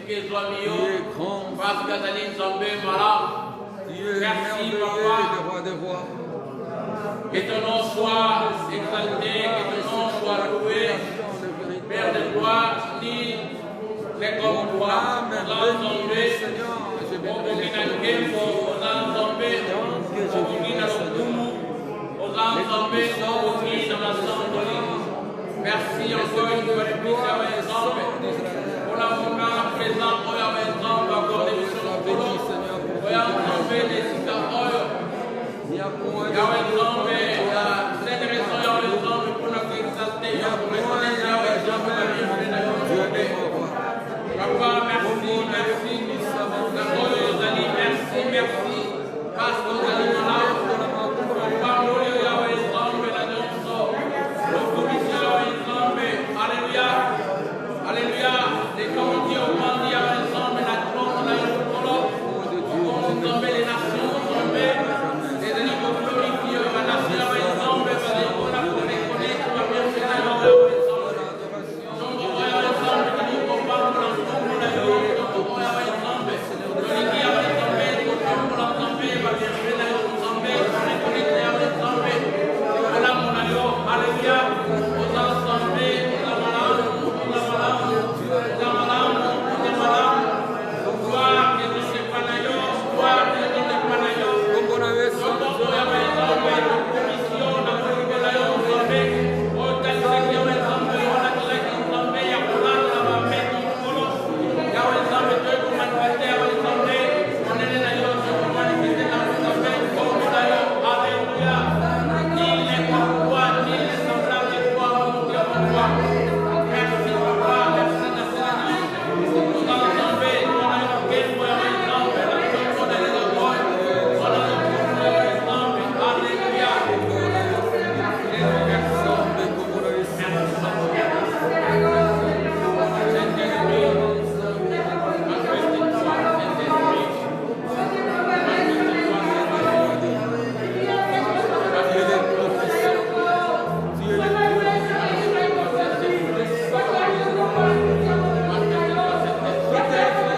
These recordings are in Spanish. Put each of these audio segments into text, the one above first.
glorifié, soit mieux. Parce que Zaline Zambé, voilà. Merci, Papa. Que ton nom soit exalté, que ton nom soit loué. Père de gloire, ni les comme toi, aux Zambé, au Burkina Faso, aux Zambé, au Burkina Faso, aux Zambé, au Burkina Faso. Merci encore une fois de plus, Yahweh Zambé, pour la moment présent, Yahweh Zambé, encore des missions de l'eau, Yahweh Zambé, des citations, Yahweh Zambé, cette raison, Yahweh Zambé, pour notre exalter, pour reconnaître Yahweh Zambé, la bienvenue dans notre journée. Papa, merci, merci, merci, merci, parce que vous allez là, Papa, Yahweh Zambé, la danse, le commission Yahweh Zambé, alléluia, alléluia, les commandiers ont demandé Yahweh Zambé, la trône, la trône, on Zambé, les nations, Zambé, les animaux glorifiés, la nation Yahweh Zambé, on a pour les connaître, la bienvenue dans Yahweh Zambé, Yahweh Zambé, qui nous combat pour l'ensemble, la Yahweh Zambé, le Yahweh Zambé, pour l'ensemble, la bienvenue dans Yahweh Zambé, on les connaît Yahweh Zambé, voilà mon aïe, alléluia, aux ensemble, aux amalams, gloire que Dieu se panayo, gloire que Dieu se panayo, Soto Yahweh Zambé, commission, la commission de Yahweh Zambé, au Taïwan Yahweh Zambé, au Taïwan Zambé, Yahweh Zambé, Yahweh Zambé, Dieu pour manifester Yahweh Zambé, on est là, Yahweh pour manifester Yahweh Zambé, comme d'ailleurs, alléluia, ni les pourquoi, ni les semblables de toi, mon Dieu, mon roi. Merci Papa, merci Nassana, nous allons tomber, nous allons tomber pour Yahweh Zambé, la commission de Yahweh, on a le pour Yahweh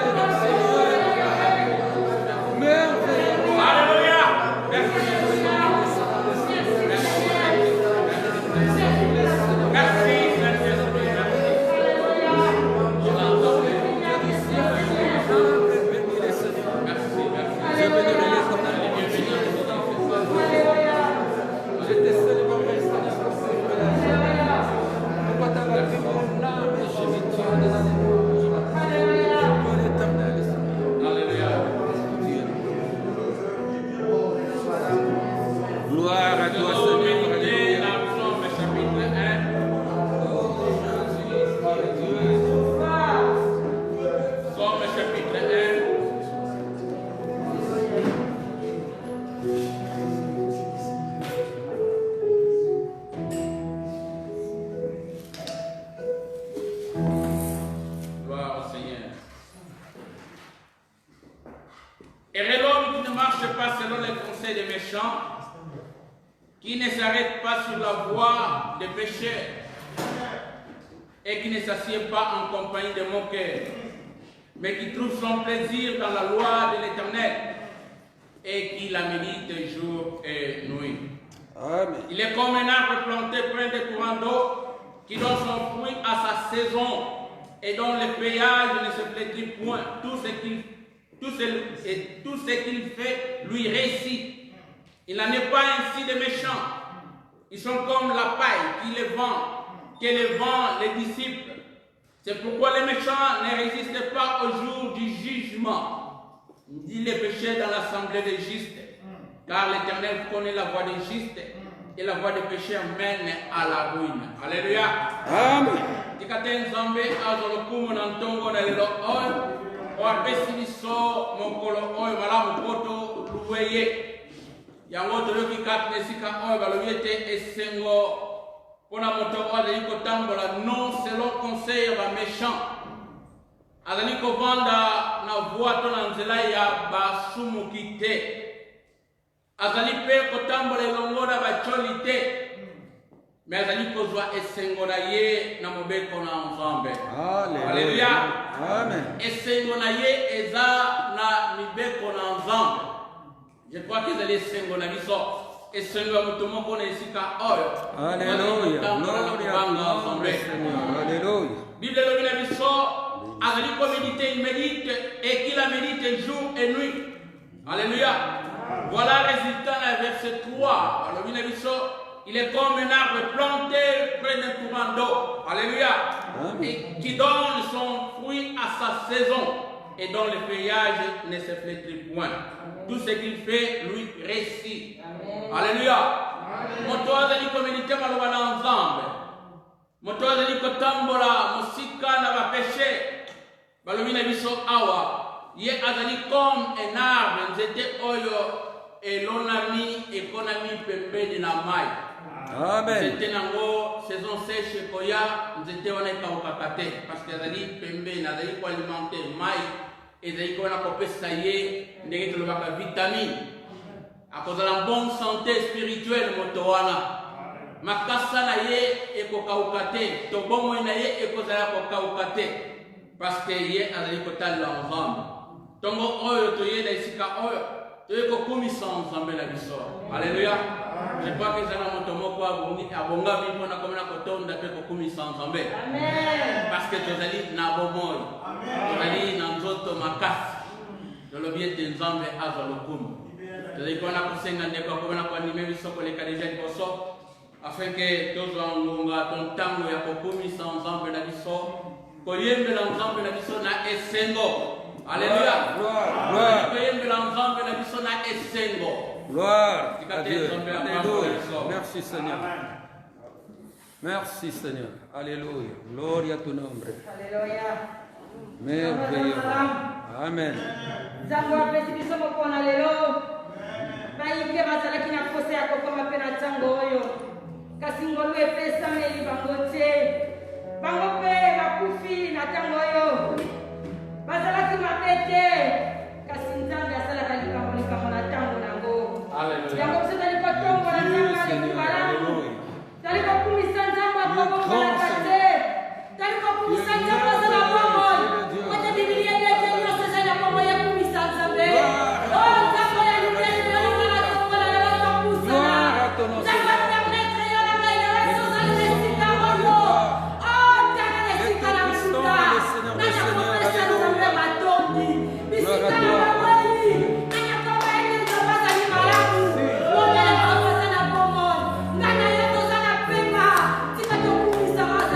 Zambé, alléluia. Gloire à toi, Seigneur. Alléluia. Somme chapitre 1. Gloire au Seigneur. Et l'homme qui ne marche pas selon les conseils des méchants, qui ne s'arrête pas sur la voie des pécheurs et qui ne s'assied pas en compagnie de moqueurs, mais qui trouve son plaisir dans la loi de l'Éternel et qui la médite jour et nuit. Amen. Il est comme un arbre planté près des courants d'eau qui donne son fruit à sa saison et dont le feuillage ne se flétrit point. Tout ce qu'il fait lui réussit. Il n'en est pas ainsi des méchants. Ils sont comme la paille que le vent les dissipe. C'est pourquoi les méchants ne résistent pas au jour du jugement, dit les pécheurs dans l'assemblée des justes. Car l'Éternel connaît la voie des justes et la voie des pécheurs mène à la ruine. Alléluia. Amen. Tikaten Zambé azolokumu na ntongo na lelo oyo wapesi biso mokolo oyo malamu poto luweye. Yango toyoki kati esika oyo balobi ete esengo mpona moto oyo azali kotambola non selon conseil ya baméchant, azali kovanda na voie to na nzela ya basumuki te, azali mpe kotambola elongo na batioli te, me azali kozwa esengo na ye na mobeko na Nzambe. Alleluia. Amen. esengo na ye eza na mibeko na nzambe. Je crois que ezali esengo na biso esengo ya moto moko na esika oyo. Alléluia. Alléluia. Bible elobi na biso azali komédite, il médite et qu'il a médité jour et nuit. Alléluia. Voilà le résultat dans verset 3. Alobi na biso il est comme un arbre planté près d'un courant d'eau. Alléluia. Et qui donne son fruit à sa saison et dont le feuillage ne se flétrit point. Tout ce qu'il fait lui réussit. Alléluia. Moto azali komédite maloba na nzambe. Moto azali kotambola mosika na bapeshe. Balobi na biso awa. Ye azali comme un arbre nzete oyo elonami ekonami pembeni na mai. Amen. Nzete nango saison sèche koya nzete wana ekawukaka te parce que azali pembeni azali koalimenter mai ezali kona kopesa ye ndenge tolobaka vitamine akozala bonne santé spirituelle moto wana makasa na ye ekokawuka te to bomoi na ye ekozala kokawuka te parce que ye azali kotalela nzambe ntongo oyo toye na esika oyo toye kokumisa nzambe na biso. Alléluia. Je crois que ezala moto moko abongami mpona komona kotonda mpe kokumisa nzambe parce que tozali na bomoi tozali na nzoto makasi tolobi ete nzambe azwa lokumu tozali kona kosenga ndeko akomona koanime biso koleka deja liboso afin ke tozwa ngonga to ntango ya kokumisa nzambe na biso koyembela nzambe na biso na esengo. Alléluia. Koyembela nzambe na biso na esengo. Gloire à Dieu. Alléluia. Merci Seigneur. Merci Seigneur. Alléluia. Gloria a tu nombre. Alléluia. Merveilleux. Amen. Nzambe apesi biso mokona lelo bayike bazalaki na posa ya kokoma mpe na ntango oyo kasi ngolu epesameli bango te bango mpe bakufi na ntango oyo bazalaki mabe te kasi nzambe asalaka likambo na ntango nango yango biso tali kotombola nzambe aleki malamu tali kokumisa nzambe akobongolaka te tali kokumisa nzambe azala bomoi ote bibilia ndete nyonso ezali na bomoi ya kumisa nzambe oyo nzambe ya lubeli elongana tokola lelo topusana nzambe apermetre yo na ngai lelo ezozali na esika oyo otanga na esika na mfuta nanya kopesa nzambe matondi bisika na baweli nanya kobaeli nzambe azali malamu omela otoza na bomoi ngana yo toza na pema tika tokumisaka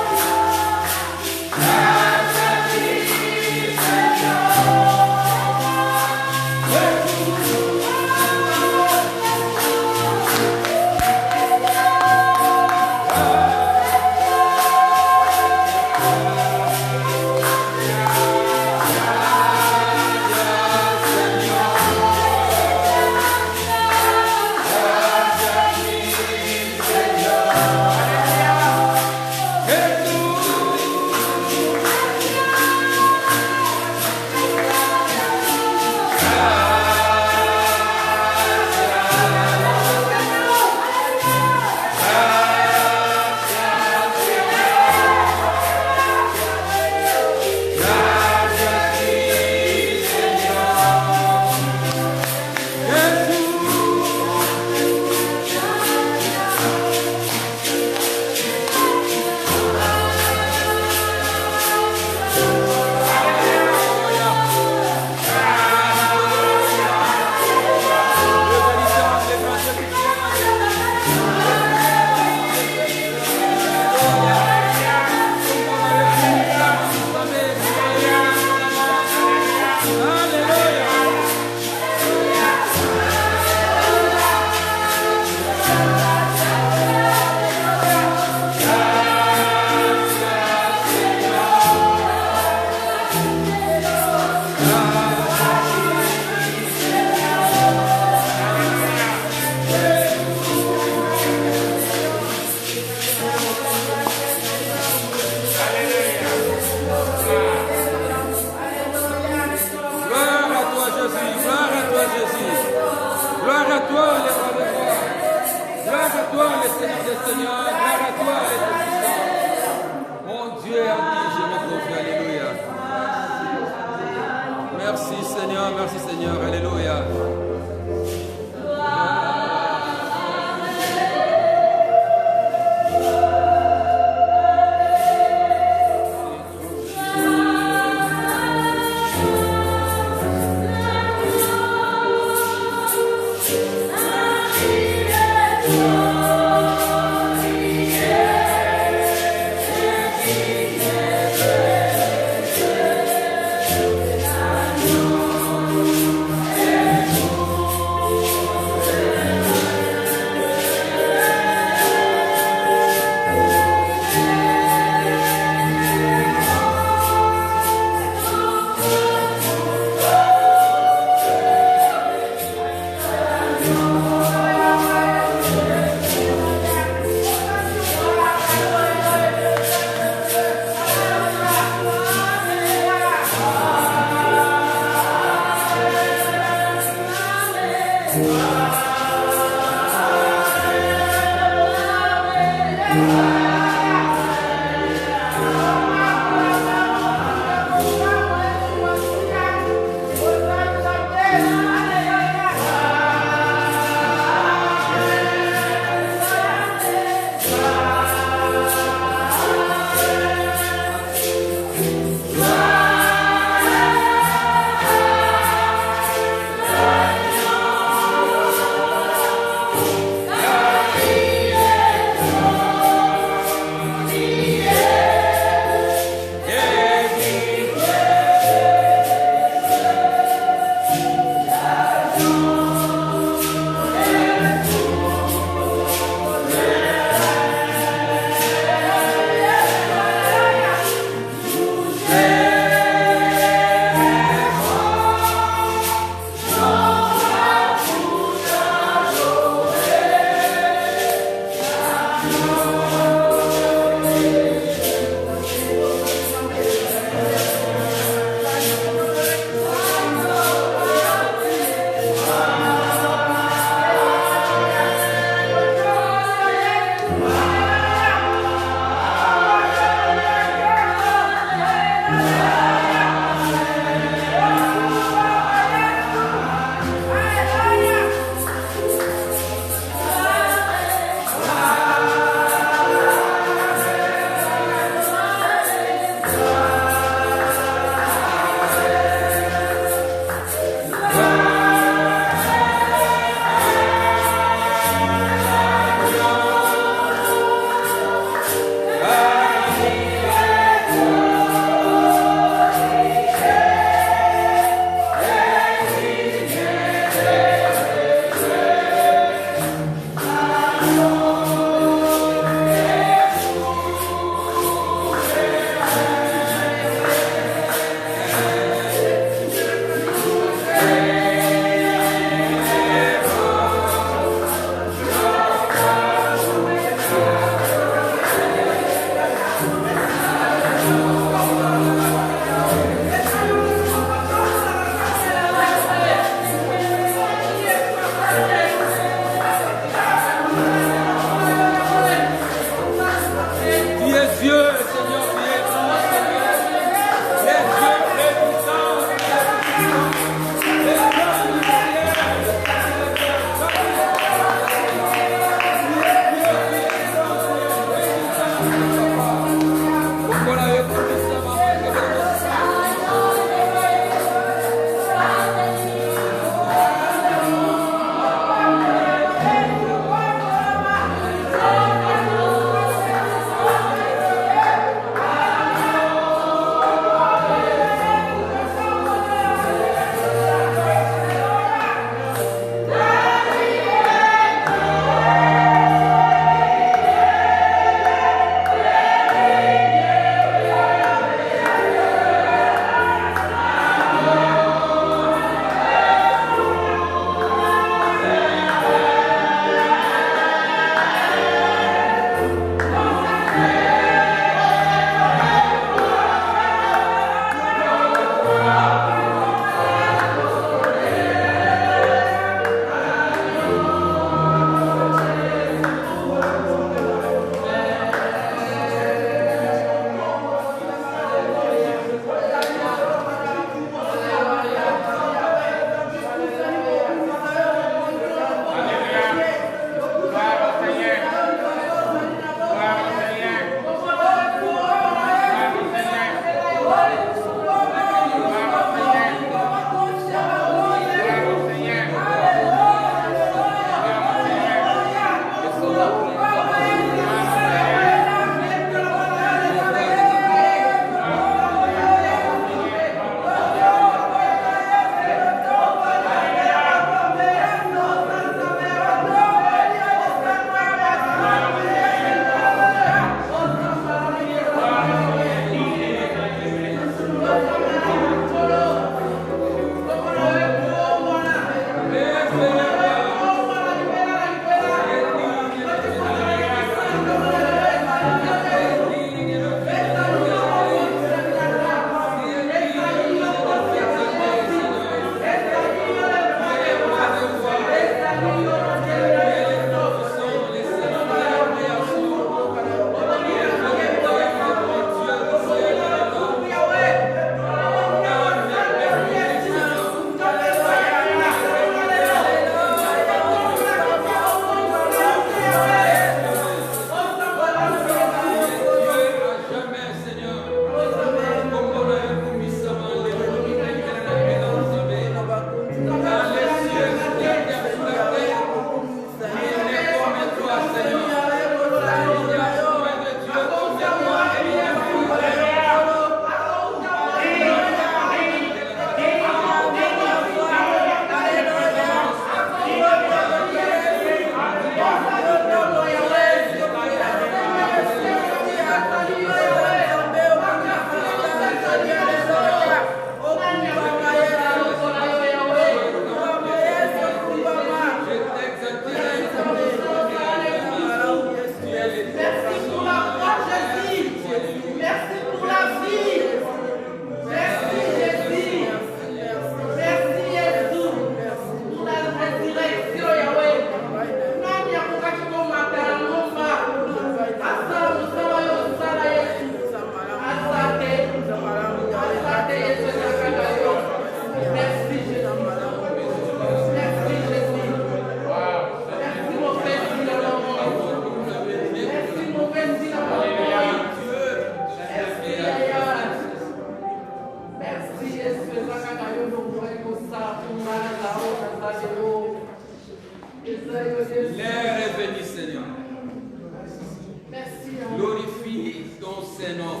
nom.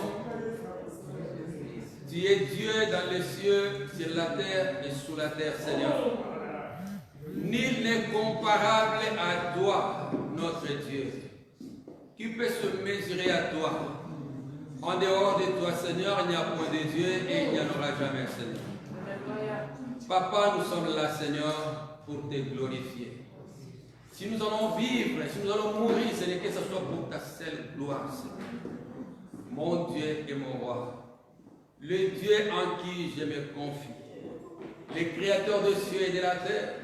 Tu es Dieu dans les cieux, sur la terre et sous la terre, Seigneur. Nul n'est comparable à toi, notre Dieu. Qui peut se mesurer à toi? En dehors de toi, Seigneur, il n'y a point de Dieu et il n'y en aura jamais, Seigneur. Papa, nous sommes là, Seigneur, pour te glorifier. Si nous allons vivre, si nous allons mourir, ce n'est que ce soit pour ta seule gloire, Seigneur. Mon Dieu et mon roi, le Dieu en qui je me confie, le créateur des cieux et de la terre,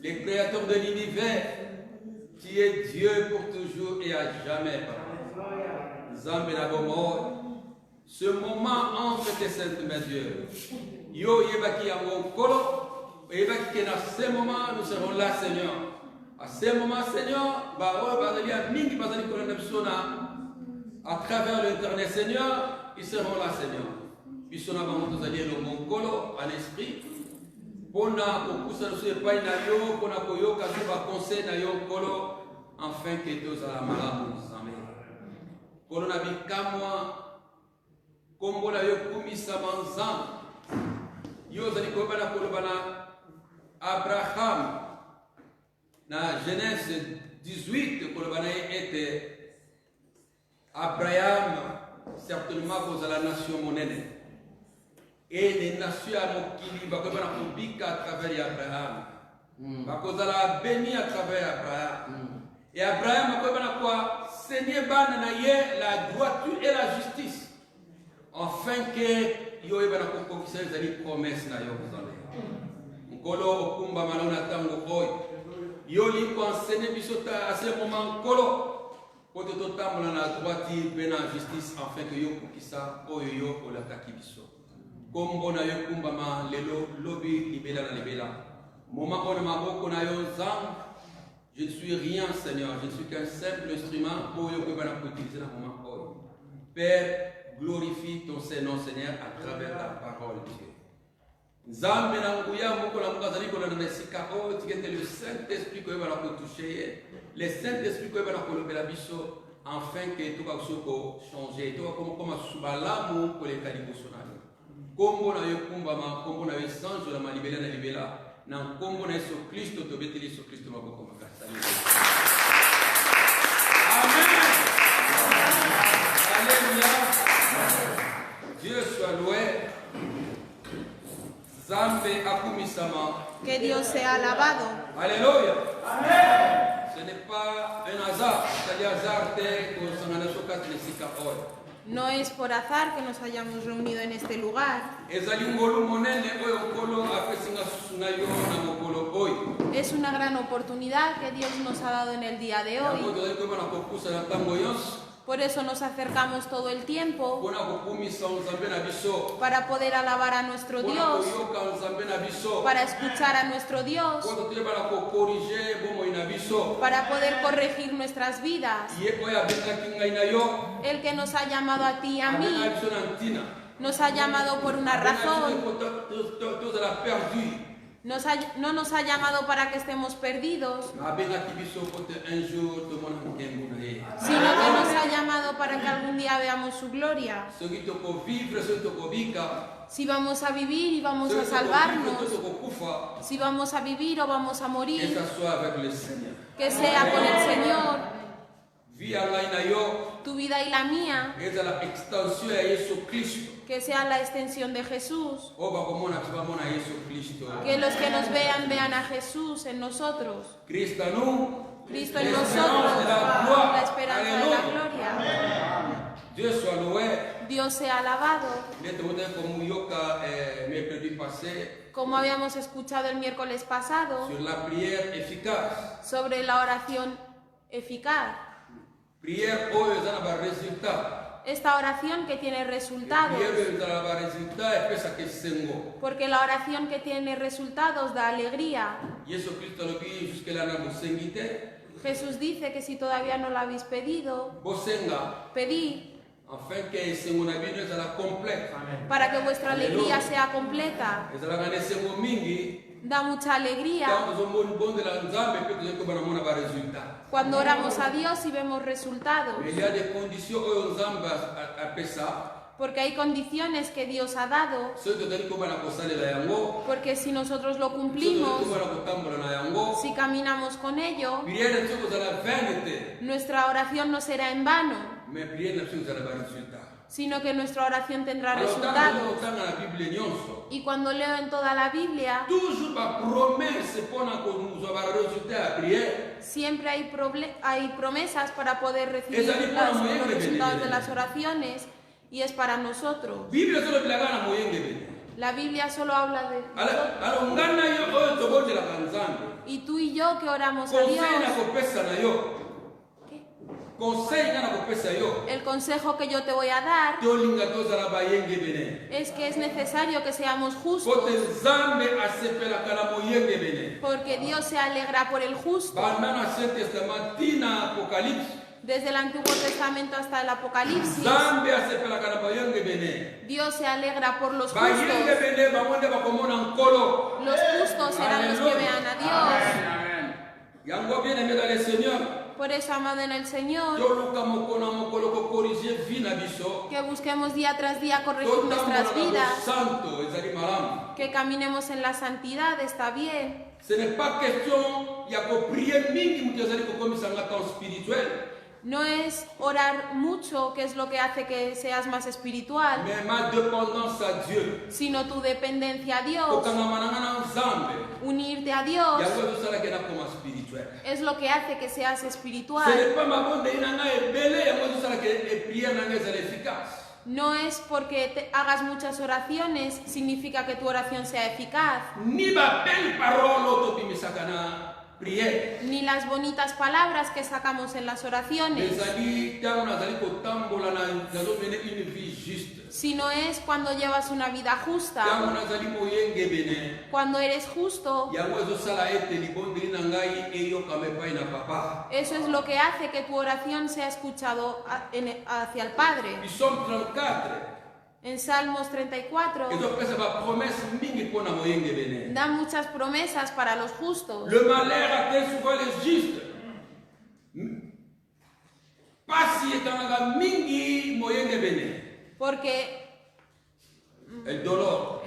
le créateur de l'univers, qui est Dieu pour toujours et à jamais, Papa. Zambe na bomor, ce moment entre tes saintes mains, Dieu. Yo yebaki ya mokolo, yebaki que dans ce moment nous serons là, Seigneur. À ce moment, Seigneur, à travers l'internet, Seigneur, ils seront là, Seigneur. Ils seront là, nous allons le mokolo à l'esprit. Pona kokusa no se pai na yo, pona koyoka tuba conseil na yo kolo, afin que tous à la malamu amen. Kolo na bikamwa, kombo na yo kumisa manzan. Yo zali ko bana kolo bana Abraham. Na Genèse 18, kolo bana était Abraham, certainement cause à la nation monene. Et les nations à Mokili, va comme on publique à travers Abraham. Va cause à la béni à travers Abraham. Et Abraham, va comme on a quoi? Seigneur, la droiture et la justice. Afin que yo eba na kokokisa zali promesse na yo kuzale. Nkolo okumba malona tango koy. Yo li ko enseigner bisota à ce moment nkolo. Kote to tambola na droiture et la justice afin que yo kokisa oyo yo ko la takibiso. Kombo na yo kumbama lelo lobi libela na libela. Moma ona maboko na yo zang. Je ne suis rien, Seigneur. Je ne suis qu'un simple instrument pour yo que bana ko utiliser na moment oyo. Père, glorifie ton Saint-Nom, Seigneur, à travers ta parole, Dieu. Nzambe na nguya moko la mukazali ko na nesika o tikete le Saint-Esprit ko bana ko toucher. Le Saint-Esprit ko bana ko lobela biso afin que tout va se changer. Tout va comme subalamu ko le kalibuso na. Kombo na yo kumbama, kombo na yo sanjo la malibela na libela, na kombo na Yesu Kristo to beteli Yesu Kristo maboko makasa. Amen. Alléluia. Dieu soit loué. Zambe akumisama. Que Dios sea alabado. Alléluia. Amen. Ce n'est pas un hasard, c'est-à-dire hasard que nous sommes en chocat de sika oi. No es por azar que nos hayamos reunido en este lugar. Es una gran oportunidad que Dios nos ha dado en el día de hoy. Por eso nos acercamos todo el tiempo para poder alabar a nuestro Dios, para escuchar a nuestro Dios, para poder corregir nuestras vidas. El que nos ha llamado a ti y a mí, nos ha llamado por una razón. No nos ha llamado para que estemos perdidos, sino que nos ha llamado para que algún día veamos su gloria. Si vamos a vivir y vamos a salvarnos, si vamos a vivir o vamos a morir, que sea con el Señor. Tu vida y la mía, que sea la extensión de Jesús. Que los que nos vean, vean a Jesús en nosotros. Cristo en nosotros, la esperanza de la gloria. Dios sea alabado. Como habíamos escuchado el miércoles pasado, sobre la oración eficaz. Esta oración que tiene resultados, porque la oración que tiene resultados da alegría. Jesús dice que si todavía no lo habéis pedido, pedid para que vuestra alegría sea completa. Da mucha alegría ntango tozobondela nzambe mpe tozali kobana mona baresultat. cuando oramos a Dios y vemos resultados. Mais il y a des conditions oyo nzambe apesa Porque hay condiciones que Dios ha dado. soki tozali kobana kosalela yango, Porque si nosotros lo soki cumplimos, tozali kobana kotambola na yango, si caminamos con ello, priere na biso kozala vaine te, nuestra oración no será en vano, mais priere na biso kozala baresultat. sino que nuestra oración tendrá Alors ntango resultados. tozotanga na bible nyonso, Y cuando leo en toda la Biblia, toujours bapromese mpona kozwa baresultat ya priere. siempre hay promesas para poder recibir Ezali mpona los moyenge resultados bene. de las oraciones, y es para nosotros. Bible ezolobelaka na moyenge bene. La Biblia solo habla de nosotros. Alors ngai na yo oyo tobondelaka nzambe, Y tú y yo que oramos a conseil na Dios, kopesa na yo, ¿qué? conseil ngai na kopesa yo, El consejo que yo te voy a dar tolinga tozala bayenge bene. es que es necesario que seamos Po justos, te nzambe asepelaka na moyenge bene. porque Dios se alegra por el justo. Banda na Ancien Testament tina Apocalypse, Desde el Antiguo Testamento hasta el Apocalipsis, nzambe asepelaka na bayenge bene. Dios se alegra por los Bayenge justos. bene bango nde bakomona nkolo. Los justos serán los que vean a Dios. Amen. Yango bien aimé dans le Seigneur, Por eso, amado en el Señor, toluka mokolo na mokolo kokorige vi na biso. que busquemos día tras día corregir nuestras Totambola na vidas, santo ezali malamu. que caminemos en la santidad, está bien. Ce n'est pas question ya koprie mingi mutu azali kokomisa nga temps spirituel, No es orar mucho, que es lo que hace que seas más espiritual, mais ma dépendance à Dieu. sino tu dependencia a Dios, Kokangama na nga na nzambe, unirte a Dios, yango ezosalaki nakoma spirituel. es lo que hace que seas Ce espiritual. n'est pas mabondeli na ngai ebele yango ezosalaki priere na ngai ezala efficace. No es porque hagas muchas oraciones, significa que tu oración sea eficaz, Ni babelle parole oyo tobimisaka na priere, ni las bonitas palabras que sacamos en las oraciones, ezali ntango nazali kotambola nazomene une vie juste, sino es cuando llevas una vida ntango justa, nazali moyenge bene, cuando eres justo. yango ezosala ete libondeli na ngai eyokama epai na papa. Eso es lo que hace que tu oración sea escuchado hacia el Padre. Psaume 34 En Salmos 34 ezopesa bapromese mingi mpo na moyenge bene. da muchas promesas para los justos. Le malheur atteint souvent les justes. Pasi etangaka mingi moyenge bene. Porque El dolor.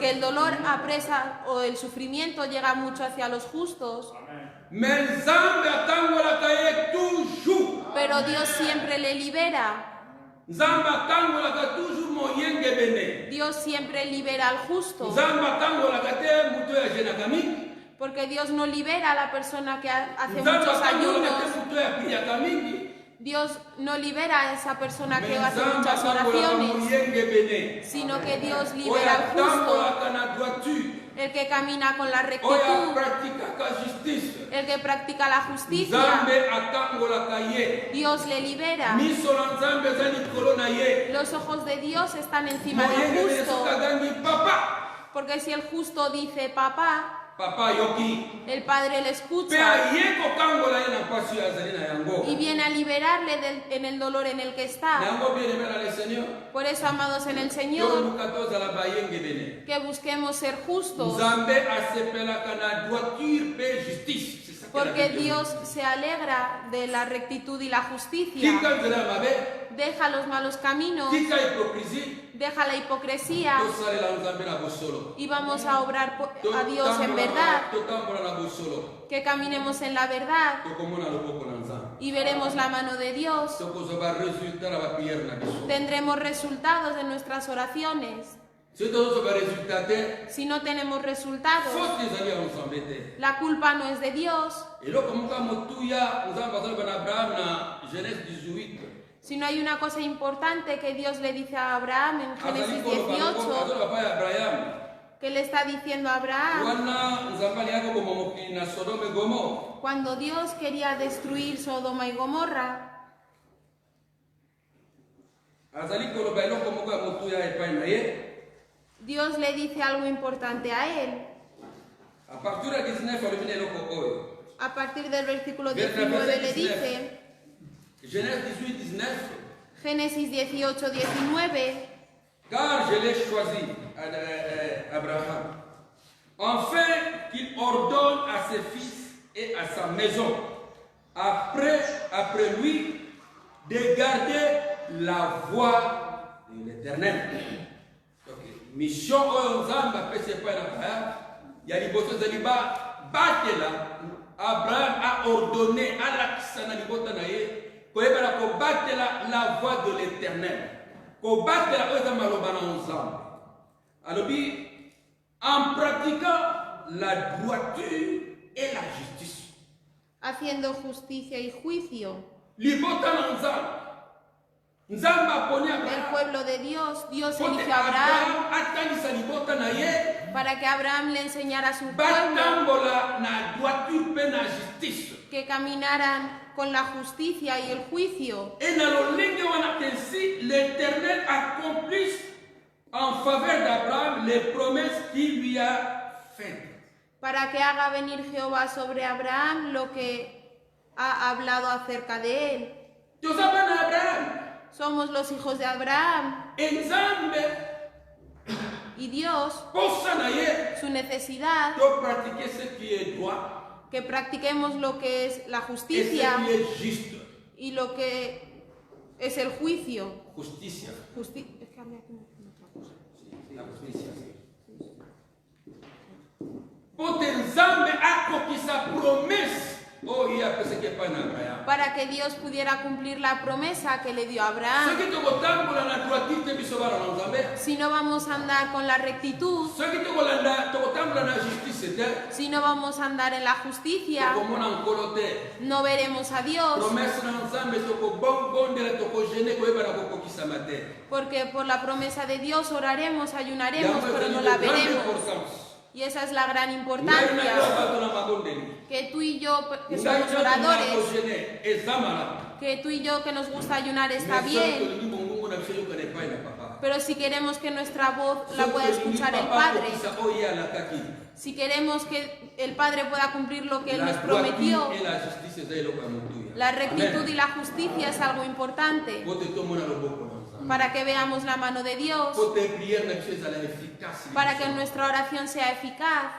el dolor apresa o el sufrimiento llega mucho hacia los justos, Mais nzambe atangolaka ye toujours. pero Dios siempre le libera. Nzambe atangolaka toujours moyenge bene. Dios siempre libera al justo, Nzambe atangolaka te mutu oyo ajenaka mingi. porque Dios no libera a la persona que hace Nzambe muchos atangolaka te ayunos. mutu oyo apriaka mingi. Dios no libera a esa persona que Mais hace nzambe muchas atangolaka oraciones, moyenge bene. sino que Dios Oyo libera al justo, atangolaka na droiture. el que camina con la Oyo rectitud, apratikaka justice. el que practica la justicia. Nzambe atangolaka ye. Dios le libera. Miso na nzambe eza likolo na ye. Los ojos de Dios están encima del Moyenge bene justo, soki agangi papa. porque si el justo dice papá, Papa ayoki. el Padre le Mpe escucha aye kokangola ye na mpasi oyo azali na yango. y viene a liberarle en el dolor en el que Na está. yango bien aimé dans le Seigneur. Por eso, amados en el Señor, Toluka tozala bayenge bene. que busquemos ser justos, Nzambe asepelaka na droiture mpe justice. C'est ça que la porque Bible Dios se alegra de la rectitud y la dit. justicia. Tika nzela ya mabe, Deja los malos caminos, tika hypocrisie, deja la hipocresía tosalela nzambe na bosolo. y vamos a obrar a Dios en verdad, totambola na bosolo. que caminemos en la verdad Tokomona loboko na nzambe. y veremos la mano de Dios. Tokozwa baresultat na bapriere na biso. Tendremos resultados de nuestras oraciones. Soki tozozwa baresultat te, Si no tenemos resultados, faute ezali ya nzambe te. la culpa no es de Dios. eloko moko ya motuya nzambe azoloba na abraham na genèse 18. Si no hay una cosa importante que Dios le dice a Abraham en azali Génesis koloba 18, azoloba pa ya abraham que le está diciendo a Abraham, wana nzambe alingaki koboma mokili na sodome gomore. cuando Dios quería destruir Sodoma y Gomorra, azali koloba eloko moko ya motuya epai na ye. Dios le dice algo importante a él. A partir ya 19 alobina eloko oyo. A partir del versículo 19 le dice, Genèse 18, 19. Génesis 18, 19, Car je l'ai choisi, Abraham, Enfin, qu'il ordonne à ses fils et à sa maison, après lui, de garder la voie de l'Éternel. Mission Nzamba pese pa na kaya ya liboso zaliba batela Abraham a ordonné à la na libota na ye koyebala ko batela la voie de l'Éternel ko batela oza maloba na Nzamba alobi en pratiquant la droiture et la justice, haciendo justicia y juicio. Libota na Nzamba. Nzamba poni El Abraham. pueblo de Dios, Dios Pote eligió a Abraham atangisa libota na ye. para que Abraham le enseñara a su pueblo Batambola na droiture pe na justice. que caminaran con la justicia y el juicio. Et dans le ligne wana ainsi l'Éternel accomplisse en faveur d'Abraham les promesses qu'il lui a faites. Para que haga venir Jehová sobre Abraham lo que ha hablado acerca de él. Dios abana Abraham. Somos los hijos de Abraham Nzambe y Dios, posa na ye su necesidad, de pratiquer ce qui est droit que practiquemos lo que es la et ce justicia qui est juste. y lo que es el juicio. Justicia. Es que hablé aquí en otra cosa. La justicia. Pote Nzambe akokisa promesse. Oh, il y a pensé que pas na Abraham. Para que Dios pudiera cumplir la promesa que le dio a Ce Abraham. qui te botambola na droiture biso bana na Nzambe. Si no vamos a andar con la rectitud, Ce qui te botambola na justice te. si no vamos a andar en la justicia, Komona nkolo te. no veremos a Dios, Promesse na Nzambe toko bondela toko gene koyeba na kokokisama te. porque por la promesa de Dios oraremos, ayunaremos, Yango pero no ezali la de grande veremos. importance. Y esa es la gran Ngai na yo importancia, bato na mabondeli. que tú y yo, que Ngai somos na oradores, kogene ezamala. que tú y yo que nos gusta ayunar está Mais bien, soki mungu na biso yoka na epai na papa. pero si queremos que nuestra voz la Soki pueda olingi escuchar el papa Padre, kokisa oyo alakaki. si queremos que el Padre pueda cumplir lo que Él nos La prometió, droiture et la justice eza eloko ya motuya. la rectitud Amen. y la justicia es algo importante Pote tomona loboko na Nzambe. para que veamos la mano de Dios, Pote prière na biso ezala efficace. para que nuestra oración sea eficaz.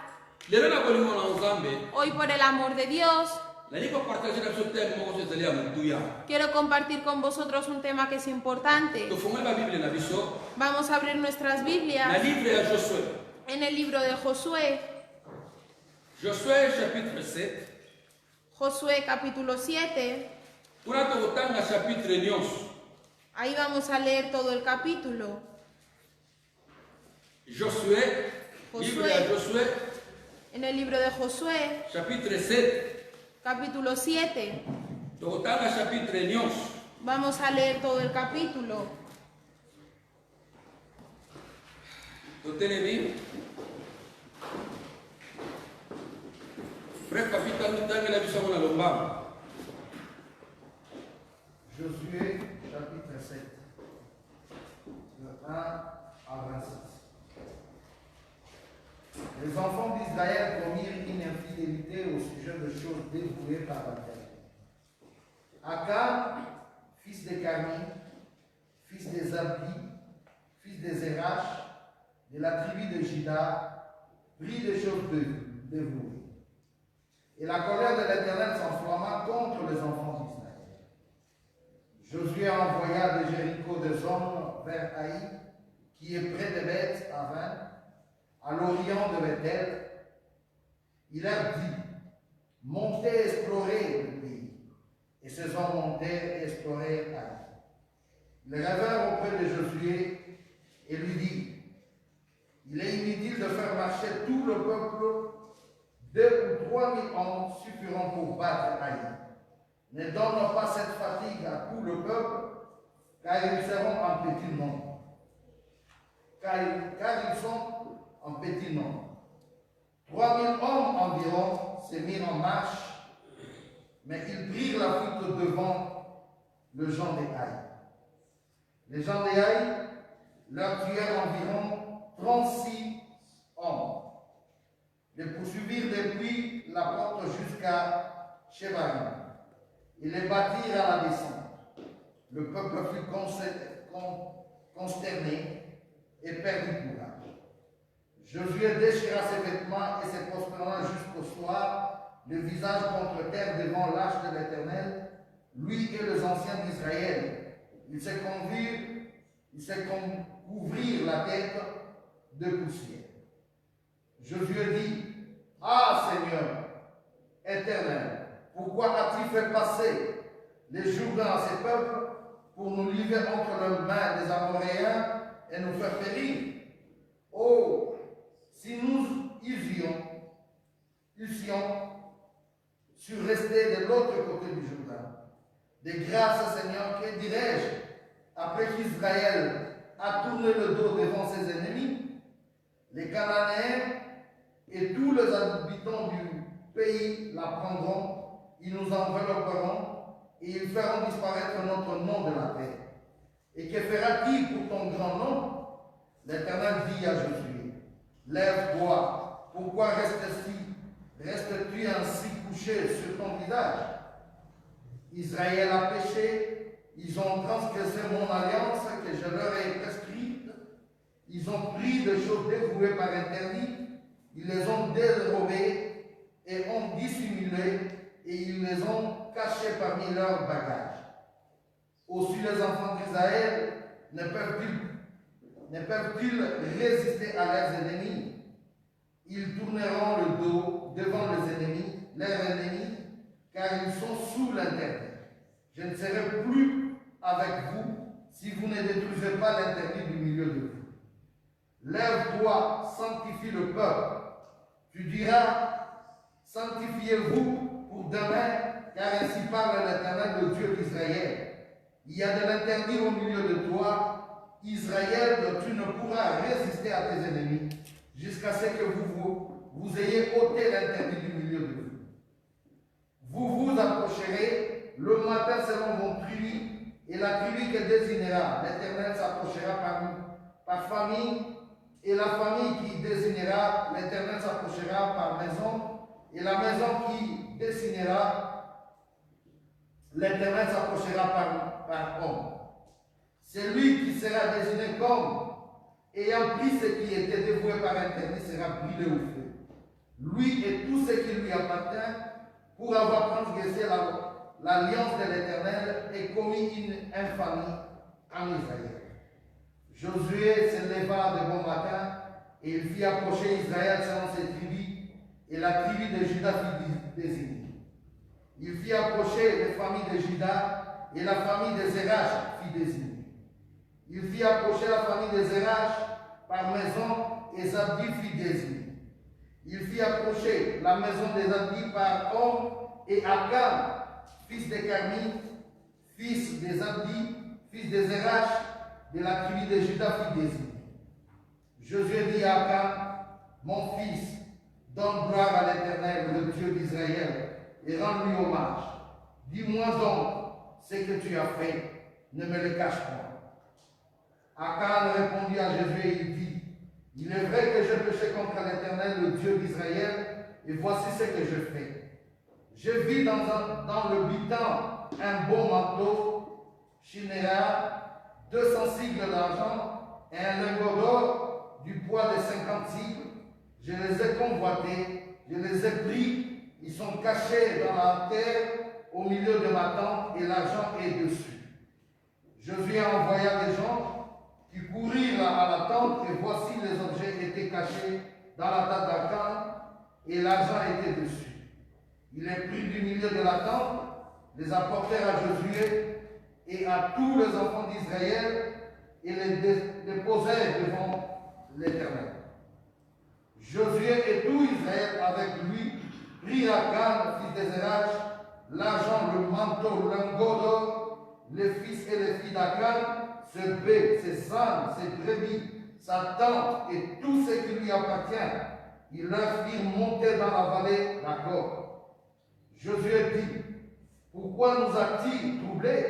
lelo na kolingo na Nzambe Hoy, por el amor de Dios, nali kopartage na biso teme moko so ezali ya motuya. quiero compartir con vosotros un tema que es importante. Tofungoli babible na biso Vamos a abrir nuestras na Biblias livre ya Josué. en el libro de Josué, Josué chapitre 7. Josué capítulo 7. Kuna tokotanga chapitre nyonso. Ahí vamos a leer todo el capítulo. Josué, livre ya Josué, En el libro de Josué, chapitre 7. capítulo 7. Tokotanga chapitre nyonso. Vamos a leer todo el capítulo. Totelemi. Frère Papita mitangela biso mona lombama. Josué chapitre 7, de 1 à 26. Les enfants d'Israël commirent une infidélité au sujet de choses dévouées par l'Éternel. Akab, fils de Carmi, fils de Zabdi, fils de Zérach, de la tribu de Juda, prit des choses dévouées. Et la colère de l'Éternel s'enflamma contre les enfants d'Israël. Josué envoya de Jéricho des hommes vers Haï, qui est près de Beth Aven, à l'orient de Bethel. Il leur dit, montez explorer le pays. Et ces hommes montèrent explorer Haï. Ils revèrent auprès de Josué et lui dit, il est inutile de faire marcher tout le peuple, 2 ou 3 000 hommes suffiront pour battre Haï. Ne donne pas cette fatigue à tout le peuple, car ils seront en petit nombre. Car ils sont en petit nombre. 3 000 hommes environ se mirent en marche, mais ils prirent la fuite devant le gens des Haï. Les gens des Haï leur tuèrent environ 36 hommes. Les poursuivirent depuis la porte jusqu'à Shebarim. Ils les battirent à la descente. Le peuple fut consterné et perdit courage. Josué déchira ses vêtements et se prosterna jusqu'au soir, le visage contre terre devant l'arche de l'Éternel, lui et les anciens d'Israël. Ils se couvrirent la tête de poussière. Josué dit, « Ah Seigneur, Éternel, pourquoi as-tu fait passer les Jourdains à ces peuples pour nous livrer entre les mains des Amoréens et nous faire périr? Oh, si nous eussions su rester de l'autre côté du Jourdain. De grâce, Seigneur, que dirais-je après qu'Israël a tourné le dos devant ses ennemis? Les Cananéens et tous les habitants du pays la prendront, ils nous envelopperont et ils feront disparaître notre nom de la terre. Et que fera-t-il pour ton grand nom? L'Éternel dit à Josué, lève-toi, pourquoi restes-tu ainsi couché sur ton visage? Israël a péché, ils ont transgressé mon alliance que je leur ai prescrite, ils ont pris des choses dévouées par interdit, ils les ont dérobées et ont dissimulé, et ils les ont cachées parmi leurs bagages. Aussi les enfants d'Israël ne peuvent-ils résister à leurs ennemis? Ils tourneront le dos devant leurs ennemis, car ils sont sous l'interdit. Je ne serai plus avec vous si vous ne détruisez pas l'interdit du milieu de vous. Lève-toi, sanctifie le peuple. Tu diras, sanctifiez-vous pour demain, car ainsi parle l'Éternel, le Dieu d'Israël. Il y a de l'interdit au milieu de toi, Israël, tu ne pourras résister à tes ennemis, jusqu'à ce que vous ayez ôté l'interdit du milieu de vous. Vous vous approcherez le matin selon vos tribus, et la tribu que désignera l'Éternel s'approchera par famille, et la famille qui désignera l'Éternel s'approchera par maison, et la maison qui désignera l'Éternel s'approchera par homme. Celui qui sera désigné comme ayant pris ce qui était dévoué par interdit sera brûlé au feu. Lui et tout ce qui lui appartient, pour avoir transgressé l'alliance de l'Éternel et commis une infamie en Israël. Josué se leva de bon matin et il fit approcher Israël selon ses tribus, et la tribu de Juda fut désignée. Il fit approcher les familles de Juda, et la famille de Zérach fut désignée. Il fit approcher la famille de Zérach par maison, et Zabdi fut désigné. Il fit approcher la maison de Zabdi par homme, et Akan, fils de Carmi, fils de Zabdi, fils de Zérach, de la tribu de Juda fut désigné. Josué dit à Akan, mon fils, donne gloire à l'Éternel, le Dieu d'Israël, et rends-lui hommage. Dis-moi donc ce que tu as fait, ne me le cache pas. Akan répondit à Josué et il dit, il est vrai que j'ai péché contre l'Éternel, le Dieu d'Israël, et voici ce que je fais. Je vis dans le bitan un beau manteau, chinéa, 200 sicles d'argent et un lingot d'or du poids de 50 sicles. Je les ai convoités, je les ai pris, ils sont cachés dans la terre au milieu de ma tente et l'argent est dessus. Josué envoya des gens qui courirent à la tente et voici les objets étaient cachés dans la tente d'Akan et l'argent était dessus. Il les prit du milieu de la tente, les apportèrent à Josué et à tous les enfants d'Israël et les déposèrent devant l'Éternel. Josué et tout Israël avec lui prirent Akan, fils de Zérach, l'argent, le manteau, le lingot d'or, les fils et les filles d'Akan, ses bœufs, ses ânes, ses brebis, sa tente et tout ce qui lui appartient. Ils leur firent monter dans la vallée d'Akor. Josué dit, pourquoi nous a-t-il troublés?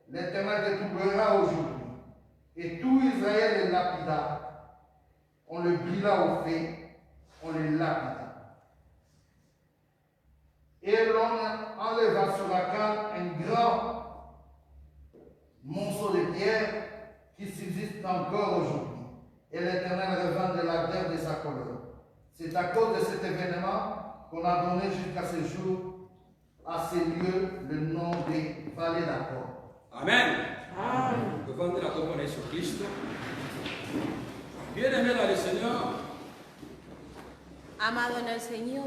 L'Éternel te troublera aujourd'hui. Et tout Israël est lapida. On le brûla au feu, on les lapida. Et l'on enleva sur Akan un grand monceau de pierre qui subsiste encore aujourd'hui. et l'Éternel revint de l'ardeur de sa colère. C'est à cause de cet événement qu'on a donné jusqu'à ce jour à ces lieux le nom des vallées d'Accord. Amen. Levantez la compagnie sur Christ. Bien-aimé dans le Seigneur, Amado en el Señor,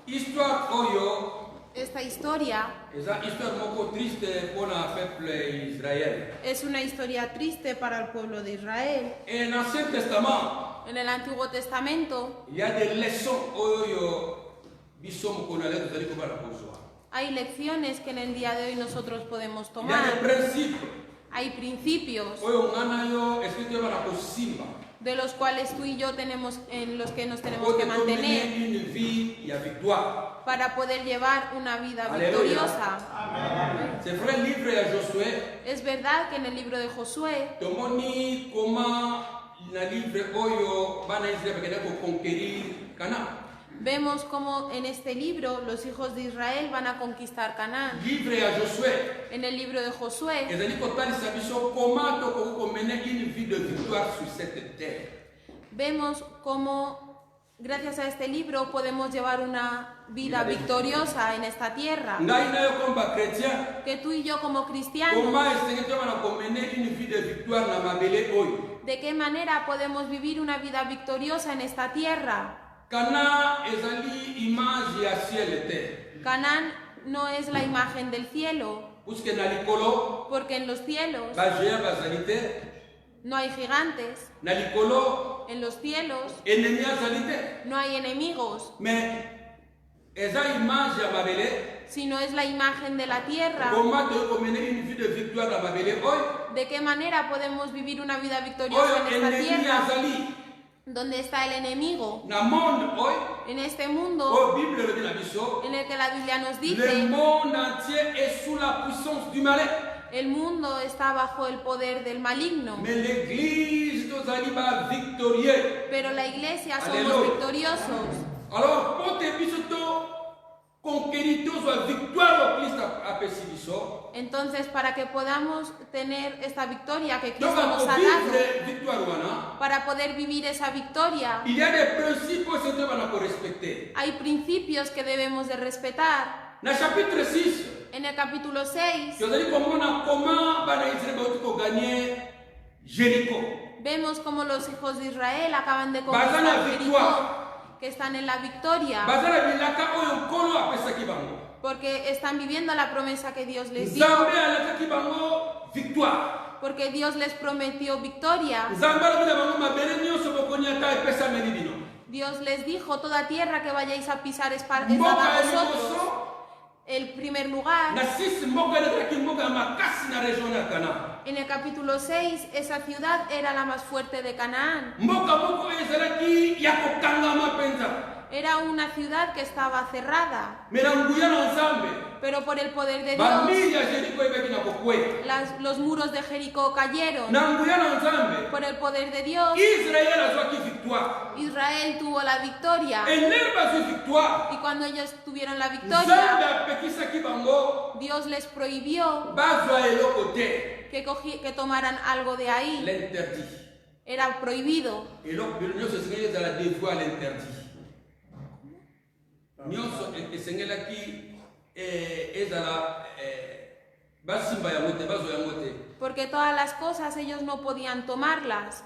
histoire oyo, esta historia esa histoire moko triste pour le peuple Israël. es una historia triste para el pueblo de Israel. Et dans l'Ancien Testament, En el Antiguo Testamento il y a des leçons oyo biso moko na lelo zali ko bala kozwa. hay lecciones que en el día de hoy nosotros podemos Il y a des tomar. principes Hay principios oyo ngana yo escrito bala kosimba. de los cuales tú y yo tenemos, en los que nos tenemos Pour que mener mantener une vie, il y a victoire. para poder llevar una vida Aleluya. victoriosa. C'est vrai, le livre de Josué, Es verdad que en el libro de Josué tomoni comment na livre oyo bana Israël bakenda ko conquérir Canaan. vemos cómo en este libro los hijos de Israel van a conquistar Canaán. Livre ya Josué, En el libro de Josué ezali kotalisa biso comment tokoki komene une vie de victoire sur cette terre. vemos cómo gracias a este libro podemos llevar una vida victoriosa en esta tierra. Ngai na yo comme ba chrétien, Que tú y yo como cristianos, comment est-ce que tobana komene une vie de victoire na mabele oyo? ¿de qué manera podemos vivir una vida victoriosa en esta tierra? Canaan ezali image ya ciel et terre. Canaán no es la imagen del cielo, Puisque na likolo porque en los cielos ba géant bazali te, no hay gigantes, na likolo en los cielos ennemi azali te. no hay enemigos, Mais eza image ya mabele, sino es la imagen de la tierra. comment tokoki komene une vie de victoire na mabele oyo? ¿De qué manera podemos vivir una vida victoriosa Oyo en esta ennemi tierra? azali ¿Dónde está el enemigo? na monde oyo, En este mundo oyo Bible elobi na biso. en el que la Biblia nos Le dice, monde entier est sous la puissance du malin. el mundo está bajo el poder del maligno, Mais l'église tozali ba victorieux. pero la iglesia somos Aleluya. victoriosos. Alors, pour te biso to conquérir tozwa victoire au Christ apesi biso. Entonces, para que podamos tener esta victoria que Cristo Donc, nos pour ha dado, vivre victoire wana, para poder vivir esa victoria, il y a des principes que tu vas respecter. hay principios que debemos de respetar. Dans le chapitre 6, En el capítulo 6 tozali komona comment bana Israël bauti ko gagner Jéricho. vemos como los hijos de Israel acaban de Bazana conquistar victoire. Jericó, que están en la victoria, Bazala bilaka oyo nkolo apesaki bango. porque están viviendo la promesa que Dios les dio, Nzambe alakaki bango victoire. porque Dios les prometió victoria. Nzambe alobaki na bango mabele nyonso bokoni ata epesameli bino. Dios les dijo, toda tierra que vayáis a pisar es dada Mboka a ya vosotros. liboso El primer lugar, na 6 mboka ezalaki mboka ya makasi na region ya Kana. en el capítulo 6, esa ciudad era la más fuerte de Canaán. Mboka moko oyo ezalaki ya kokangama mpenza. Era una ciudad que estaba cerrada, Me na nguya na Nzambe pero por el poder de Dios, bamiri ya Jeriko ebaki na kokwea. los muros de Jericó cayeron. Na nguya na Nzambe Por el poder de Dios, Israel azwaki victoire. Israel tuvo la victoria. Enere bazwi victoire. Y cuando ellos tuvieron la Nzambe victoria, apekisaki bango Dios les prohibió bazwa eloko te. que tomaran algo de ahí. L'interdit. Era prohibido. eloko bino nyonso esengeli ezala devoir l'interdit. Nyonso esengelaki ezala basimba yango te bazwa yango te. Porque todas las cosas ellos no podían tomarlas.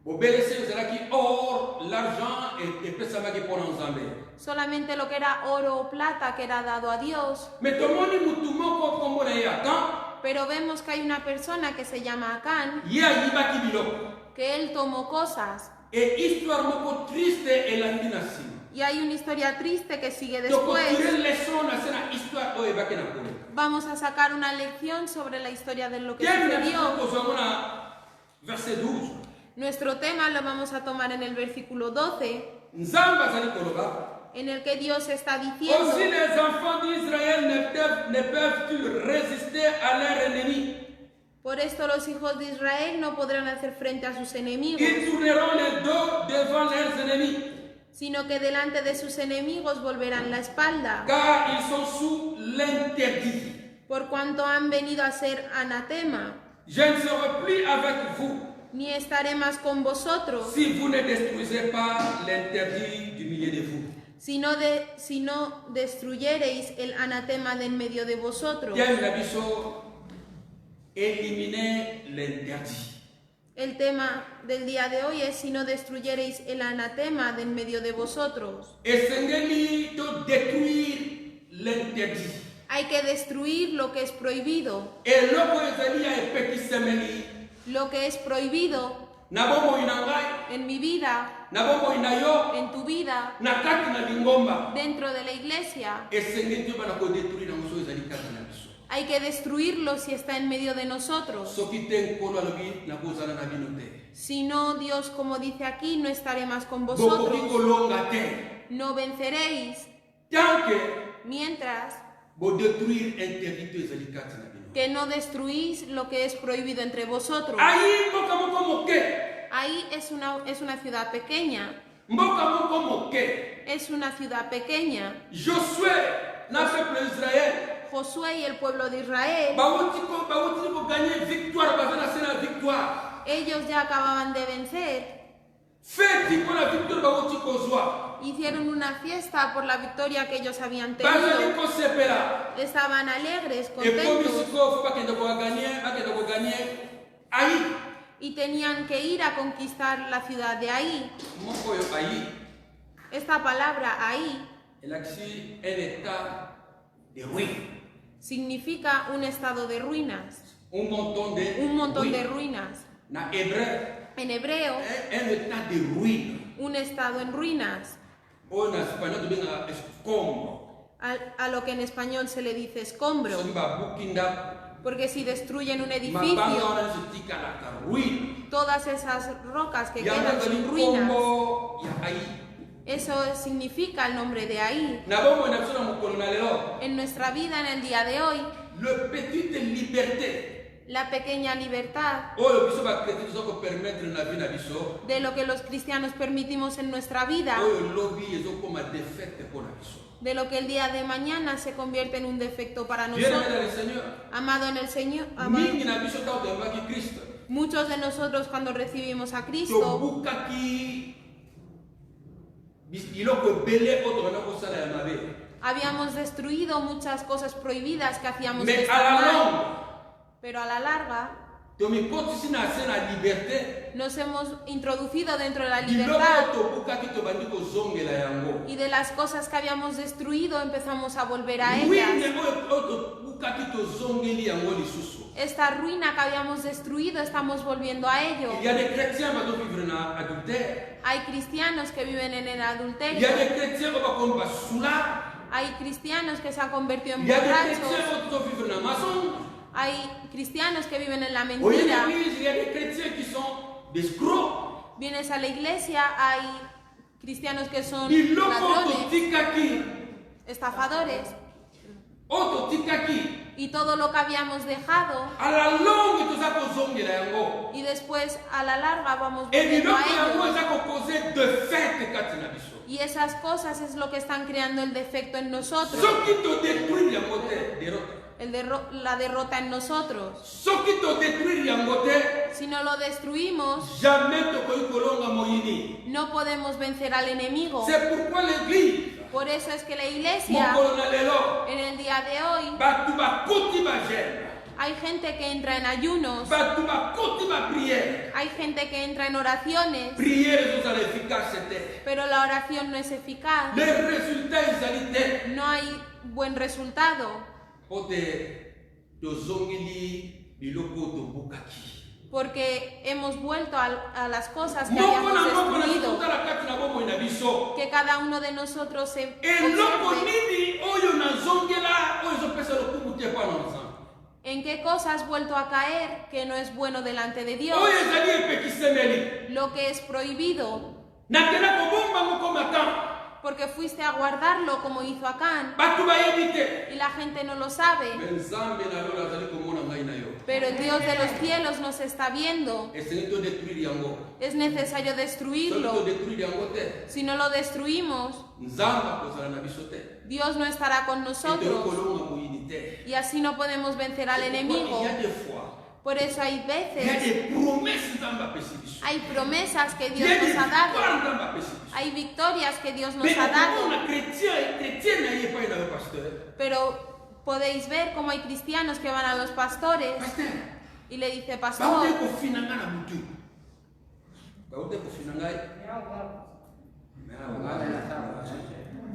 Bobelesi ezalaki or l'argent epesamaki mpona Nzambe. Solamente lo que era oro o plata que era dado a Dios. Me tomoni mutu moko kombo na ye Akan, Pero vemos que hay una persona que se llama Acán, ye ayibaki biloko. que él tomó cosas. E histoire moko triste elandi na nsima. Y hay una historia triste que sigue Tokotire después. leson na se na histoire oyo ebaki na kolo. Vamos a sacar una lección sobre la historia de lo que Tiens na sucedió. biso kozwango na verset 12. Nuestro tema lo vamos a tomar en el versículo 12, Nzambe azali koloba. en el que Dios está diciendo: Aussi les enfants d'Israël ne peuvent résister à leurs ennemis. por esto los hijos de Israel no podrán hacer frente a sus enemigos, Ils tourneront le dos devant leurs ennemis, sino que delante de sus enemigos volverán la espalda, car ils sont sous l'interdit. por cuanto han venido a ser anatema. Je ne serai plus avec vous, ni estaré más con vosotros, si vous ne détruisez pas l'interdit du milieu de vous. si no destruyereis el anatema de en medio de vosotros. Bien, la biso, éliminer l'interdit. El tema del día de hoy es si no destruyereis el anatema de en medio de vosotros. Esengeli to détruire l'interdit. Hay que destruir lo que es prohibido. Et loko ezali ya epekisemeli. Lo que es prohibido Na bombo inangai, en mi vida, na bombo inayo, en tu vida, na kati na lingomba. dentro de la iglesia. Esengeli to bana ko détruire na muso ezali kati na biso. Hay que destruirlo si está en medio de nosotros. Soki te nkolo alobi na kozala na bino te. Si no, Dios, como dice aquí, no estaré más con Bokoki vosotros. kolonga te. No venceréis Tant que mientras bo détruire interdit to ezali kati na bino. que no destruís lo que es prohibido entre vosotros. Ayi mboka moko moke. Ahí es una ciudad pequeña. Mboka moko moke. Es una ciudad pequeña. Josué na peuple Israël. Josué y el pueblo de Israel, Bawuti ko gagner victoire, bazana sena victoire. ellos ya acababan de vencer. Feti pour la victoire bawuti ko zwa. Hicieron una fiesta por la victoria que ellos habían Bazali tenido. ko sepela. Estaban alegres, Et pour contentos. bisiko faut pas que ko gagner. Ayi. Y tenían que ir a conquistar la ciudad de ahí. Moko yo ayi. Esta palabra ahí Elle a un état de ruine. significa un estado de ruinas. Un montón de de ruinas. Na hébreu, En hebreo, un état de ruine. un estado en ruinas. O en espagnol tubenga escombro. A lo que en español se le dice escombro. Soki ba bukinda. Porque si destruyen un Mabanga edificio, wana se tika la ruine. todas esas rocas que Ya quedan bazali son ruinas, kombo ya ayi. eso significa el nombre de ahí. Na bombo na biso na mokolo na lelo. En nuestra vida, en el día de hoy, Le petite liberté. la pequeña libertad Oyo biso ba chrétien tozoko permettre na vie na biso. de lo que los cristianos permitimos en nuestra vida, Oyo lobi ezokoma défaite pour na biso. de lo que el día de mañana se convierte en un defecto para Bien aimé dans le nosotros. Seigneur. Amado en el Señor, Mingi na biso ta otembaki Christ. muchos de nosotros cuando recibimos a Cristo, Tobukaki biloko ebele oyo tokenda kosala ya mabe. habíamos destruido muchas cosas prohibidas que hacíamos que Mais à estaban la mal, longue, pero a la larga tomikotisi na se na liberté. nos hemos introducido dentro de la Biloko libertad tobukaki tobandi kozongela yango. y de las cosas que habíamos destruido empezamos a volver a Ruine ellas. oyo tobukaki tozongeli yango lisusu. Esta ruina que habíamos destruido estamos volviendo a ello. Il y a des chrétiens bazovivre na adultère. Hay cristianos que viven en el Il y a adulterio. des chrétiens oyo bakomi basula. Hay cristianos que se han convertido en Il y a des chrétiens borrachos. oyo tozovivre na mason. Hay cristianos que viven en la Oyo mentira. l'église, il y a des chrétiens qui sont des escrocs. Vienes a la iglesia, hay cristianos que son Biloko ladrones, totikaki. estafadores. Oyo totikaki. Y todo lo que habíamos dejado, À la longue toza kozongela yango. y después a la larga vamos Et volviendo biloko a yango ello. eza kokose défaite kati na biso. Y esas cosas es lo que están creando el defecto en nosotros, Soki todétruire yango te, derrota. la derrota en nosotros. Soki todétruire yango te, Si no lo destruimos, jamais tokoki kolonga moyini. no podemos vencer al enemigo. C'est pourquoi l'église, Por eso es que la iglesia, mokolo na lelo, en el día de hoy, bato bakoti bagene, hay gente que entra en ayunos, bato bakoti bapriere. hay gente que entra en oraciones, Priere ezozala efficace te. pero la oración no es eficaz, Le résultat ezali te. no hay buen resultado, Po te tozongeli biloko tobukaki. porque hemos vuelto a las cosas que Moko habíamos na moko na destruido, totala kati na bomoi na biso. que cada uno de nosotros se eloko observe nini oyo nazongela oyo ezopesa lokumu te epai na nzambe en qué cosas has vuelto a caer que no es bueno delante de Dios, oyo ezali epekisemeli lo que es prohibido, nakenda kobomba moko matan porque fuiste a guardarlo como hizo Acán, bato bayebi te y la gente no lo sabe. me nzambe na lelo azali komona ngai na yo Pero el Dios de los cielos nos está viendo. esengi todétruire yango Es necesario soki destruirlo. todétruire yango te Si no lo destruimos, nzambe akozala na biso te Dios no estará con etoyi nosotros kolonga moyini te. y así no podemos vencer al Il y enemigo. a des fois Por eso hay Il y a veces, des promesses dans ma pécification. hay promesas que Il y Dios a des nos ha dado, victoires dans ma pécification. hay victorias que Dios nos Mais ha dado, comment un chrétien n'ayez pas un pasteur? pero podéis ver cómo hay cristianos que van a los pastores Pasteur, y le dice, baute pastor, kofinanga na mutu. Baute kofinanga.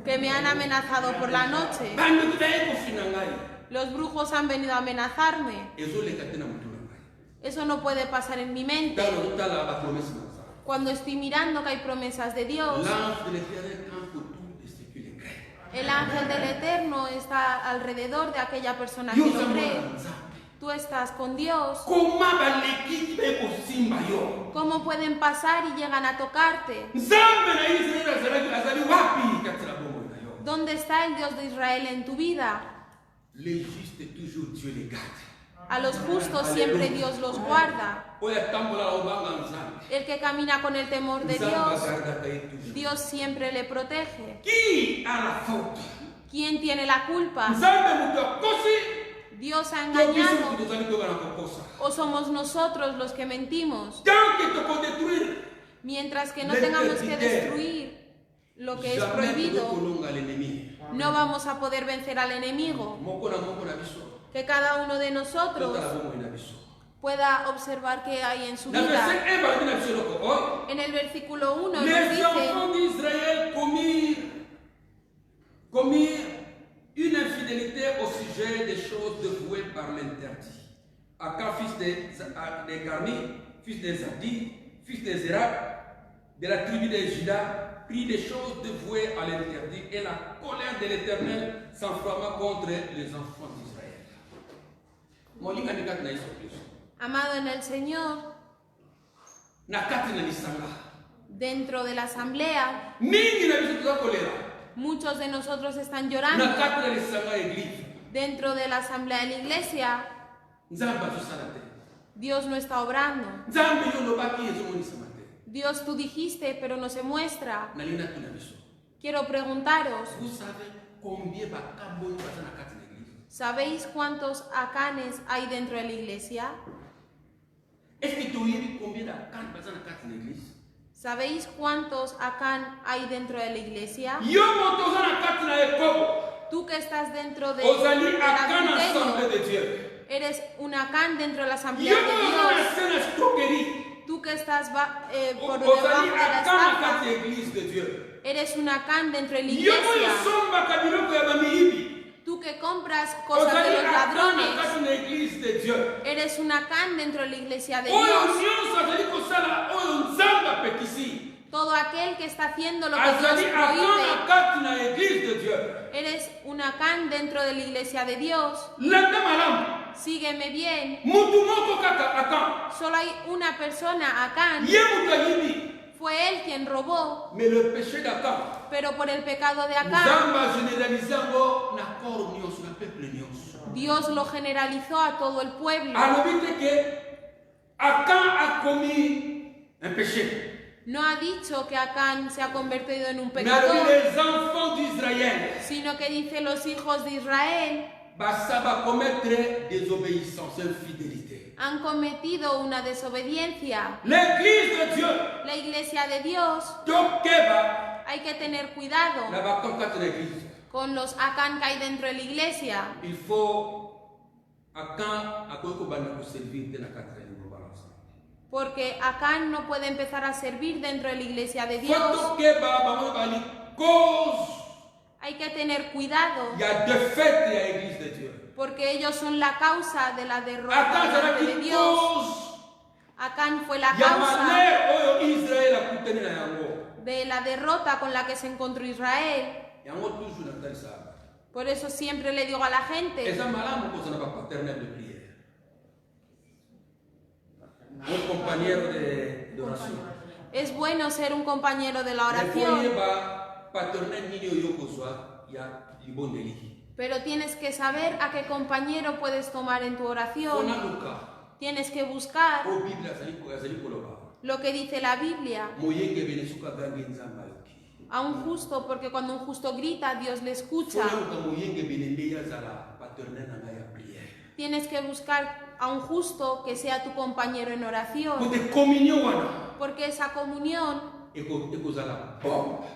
que me han amenazado por la noche. Bande kutaye kofinanga. Los brujos han venido a amenazarme. Ezoleka te na mutu na ngai. Eso no puede pasar en mi mente. Talo tala ba promesse na nzambe. Cuando estoy mirando que hay promesas de Dios, L'ange de l'Éternel campe autour de ceux qui le craignent. el ángel del Eterno está alrededor de aquella persona que Yo lo zambo cree. na nzambe. Tú estás con Dios. Comment baleki be kosimba yo? ¿Cómo pueden pasar y llegan a tocarte? Nzambe na Israël azali wapi kati na bomoi na yo? ¿Dónde está el Dios de Israel en tu vida? Les justes toujours Dieu les garde. A los justos siempre Dios los guarda. Oya tambola obanga nzambe. El que camina con el temor de Nzambe Dios, agarda kai toujours. Dios siempre le protege. Qui a la faute? ¿Quién tiene la culpa? Nzambe mutu akosi. Dios ha To biso engañado mutu tozali tokana kokosa. o somos nosotros los que mentimos. Tant que toko détruire. Mientras que no tengamos que destruir lo que es Jamais prohibido, tokolonga l'ennemi. no vamos a poder vencer al enemigo. Moko na biso. Que cada uno de nosotros Totala bomoi na biso. pueda observar qué hay en su Na vida. verset 1 balobi na biso eloko oyo. En el versículo 1 nos Les dice, enfants d'Israël commirent une infidélité au sujet des choses dévouées par l'interdit. Akan, fils de Carmi, fils de Zabdi, fils de Zérak, de la tribu de Juda, prit des choses dévouées à l'interdit, et la colère de l'Éternel s'enflamma contre les enfants d'Israël. Molinga ni kati na Yesu Kristo. amado en el Señor, Na kati na lisanga. dentro de la asamblea, Mingi na biso toza kolera. muchos de nosotros están Na llorando. kati na lisanga église. Dentro de la asamblea de la iglesia, Nzambe azosala te. Dios no está obrando. Nzambe yo lobaki ezomonisama te. Dios tú dijiste, pero no se muestra. Nalinga tuna biso. Quiero preguntaros, Vous savez combien bakambo oyo baza na kati na église? ¿sabéis cuántos acanes hay dentro de la iglesia? Est-ce que toyebi combien d'akane baza na kati na église? ¿Sabéis cuántos acán hay dentro de la iglesia? Yo moto oza na kati na ekobo. Tú que estás dentro de Ozali del akane adulterio, assemblée de Dieu. eres un acán dentro de la asamblea Yo de moto oza na Dios. se na escroquerie. Tú que estás por debajo Ozali de la akane na estafa, kati ya église de Dieu. eres un acán dentro de la Yo oyo iglesia. osombaka biloko ya bamiyibi. Tú que compras cosas de Ozali los akane na ladrones, kati na église de Dieu. eres un acán dentro de la iglesia de Oyo Dios. nyonso azali kosala oyo nzambe apekisi. Todo aquel que está haciendo lo que Dios Azali akane na prohíbe, kati na église de Dieu. eres un acán dentro de la iglesia de Dios. Landa malamu. Sígueme bien. Mutu moko kaka akan. Solo hay una persona, Acán. Ye mutu ayibi. Fue él quien robó, Mais le péché d'Akan. pero por el pecado de Acán, Nzambe agénéralise yango na corps nyonso na peuple nyonso. Dios lo generalizó a todo el pueblo. Alobi te ke Akan a commis un péché. No ha dicho que Acán se ha convertido en un Mais alobi pecador, les enfants d'Israël sino que dice los hijos de Israel va commettre désobéissance, infidélité. han cometido una desobediencia. L'église de Dieu. La iglesia de Dios, Tokeba hay que tener cuidado na bakan kati na église. con los Acán que hay dentro de la iglesia, Il faut Akan akoki kobanda koservir te na kati na yango balance. porque Acán no puede empezar a servir dentro de la iglesia de Dios. Tokeba bango bali cause Hay que tener cuidado ya défaite ya église de Dieu. porque ellos son la causa de la derrota Akan delante de azalaki Dios. cause Acán fue la ya causa malheur oyo Israël akutani na yango. de la derrota con la que se encontró Israel. Yango toujours natalisa. Por eso siempre le digo a la gente, Eza malamu kozala ba paternel de prière. Un compañero de oración. es bueno ser un compañero de la Il faut oración, yeba paternel nini oyo kozwa ya libondeli. pero tienes que saber a qué compañero puedes tomar en tu oración. Fona luka. Tienes que buscar O Bible azali koloba. lo que dice la Biblia Moyenge bene suka gangi nzamba yoki. a un justo, porque cuando un justo grita, Dios le escucha. Fona luka moyenge bene ndeya zala paternel na ngai ya prière. Tienes que buscar a un justo que sea tu compañero en oración, Côté communion wana. porque esa comunión Ekozala bombe.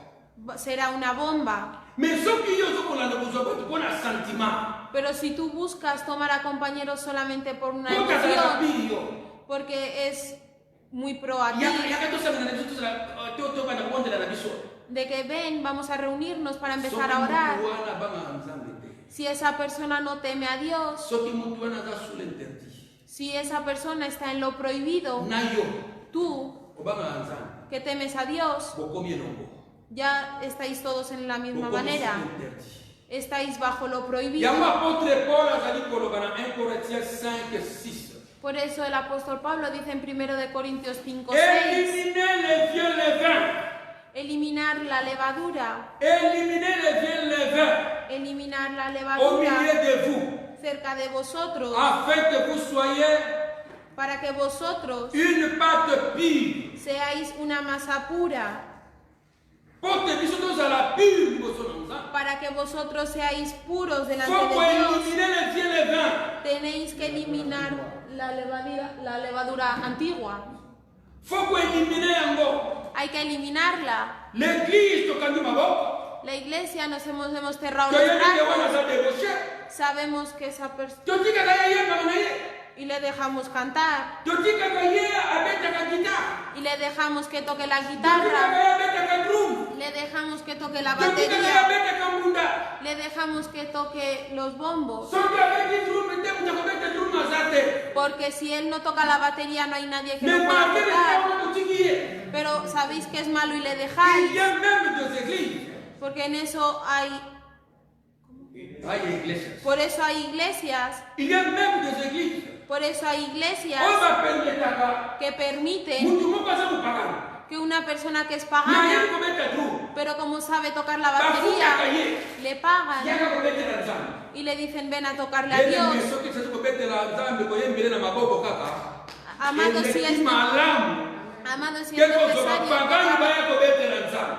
será una bomba. Mais soki yo ozokolanda kozwa bato mpo na sentiment. Pero si tú buscas tomar a compañeros solamente por una Mpo kazala emoción, pili yo. porque es muy pro a ti, Yaka tosangana na biso tobanda kobondela na biso. de que ven, vamos a reunirnos para empezar a Soki orar. mutu wana abanga Nzambe te. Si esa persona no teme a Dios, Soki mutu wana aza sous l'interdit. si esa persona está en lo prohibido, Na yo tú, obanga Nzambe. que temes a Dios, Bokomi elongo. ya estáis todos en la misma Bokomi manera. sous l'interdit. Estáis bajo lo prohibido. Yango apôtre Paul azali koloba na 1 Corinthiens 5:6. Por eso el apóstol Pablo dice en 1 de Corintios 5:6, Éliminez les vieux levains. eliminar la levadura, Éliminez les vieux levains eliminar la au levadura milieu de vous, cerca de vosotros, afin que vous soyez para que vosotros une pâte pure. seáis una masa pura, Pote biso tozala pure liboso na Nzambe. para que vosotros seáis puros delante Faut de Dios. éliminer les vieux levains. Tenéis que eliminar la levadura antigua. Faut éliminer yango. Hay que eliminarla. L'église tokandi maboko. La iglesia nos hemos desterrado los Toyebi ke wana brazos. aza débauché. Sabemos que esa persona... Totikaka ye yembaka na ye. Y le dejamos cantar. Totikaka ye abetaka guitare. Y le dejamos que toque la Totikaka guitarra. ye abetaka drum. Le dejamos que toque la Totikaka ye batería. abetaka mbunda. Le dejamos que toque los bombos. Soki abeti drum te mutu akobeta drum aza te. Porque si él no toca la batería, no hay nadie que Mais lo pueda malgré tocar. ça, on totiki ye. Pero sabéis que es malo y le Il dejáis. y a même des églises. Porque en eso hay... Hay iglesias. Por eso hay iglesias. Il y a même des églises. Por eso hay iglesias On va permettre que permiten mutu moko aza mopagano. que una persona que es Na ye pagana, kobeta drum. pero como sabe tocar la Bafutaka batería, ye. le pagan Yaka kobetela Nzambe. y le dicen ven a tocarle a Yene Dios. mais soki sasi kobetela Nzambe koyembele na maboko kaka. Amado, si Eleki es, malamu. amado, si Ke es kozwa necesario bapagano tocar- baya kobetela Nzambe.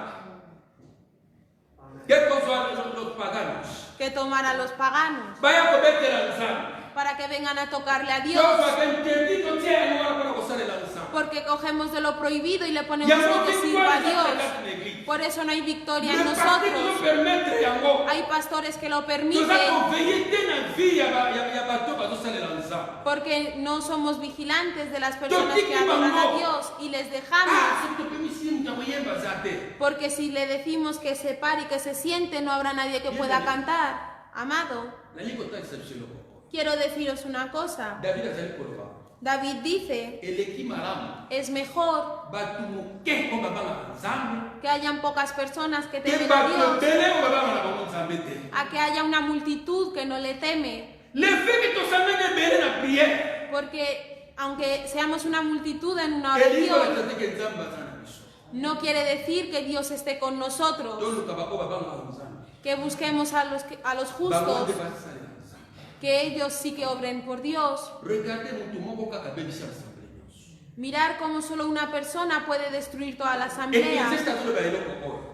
Ke kozwa los paganos que tomar a los paganos baya kobetela Nzambe. para que vengan a tocarle a Dios, Tozwaka interdit totia yango wana mpona kosalela Nzambe. porque cogemos de lo prohibido y le ponemos Yango lo que sirva a victoire Dios. eza kati na église. Por eso no hay victoria en Le parti nosotros. tozopermettre yango. Hay pastores que lo Toza permiten koveye te na vie ya bato bazosalela Nzambe. porque no somos vigilantes de las personas que adoran a Dios y les dejamos. Soki topemisi ye mutu akoyemba aza te. Porque si le decimos que se pare y que se siente, no habrá nadie que pueda cantar. Amado, Nalingi kotangisa biso eloko. quiero deciros una cosa. David azali koloba. David dice, Eleki malamu. es mejor Bato moke oyo babangaka Nzambe. que hayan pocas personas que Te temen a bato Dios ebele oyo babangaka na bango Nzambe te. a que haya una multitud que no le teme. Le fait que tosangani ebele na priere. Porque aunque seamos una multitud en una Elingi oración, kolakisa te ke Nzambe aza na biso. no quiere decir que Dios esté con nosotros. Toluka bako babangaka Nzambe. Que busquemos a los Bango justos, nde basalela Nzambe. que ellos sí que obren por Dios. Regarde mutu moko kaka abebisi assemblée nyonso. Mirar cómo solo una persona puede destruir toda la asamblea. Ecclésiaste azoloba eloko oyo.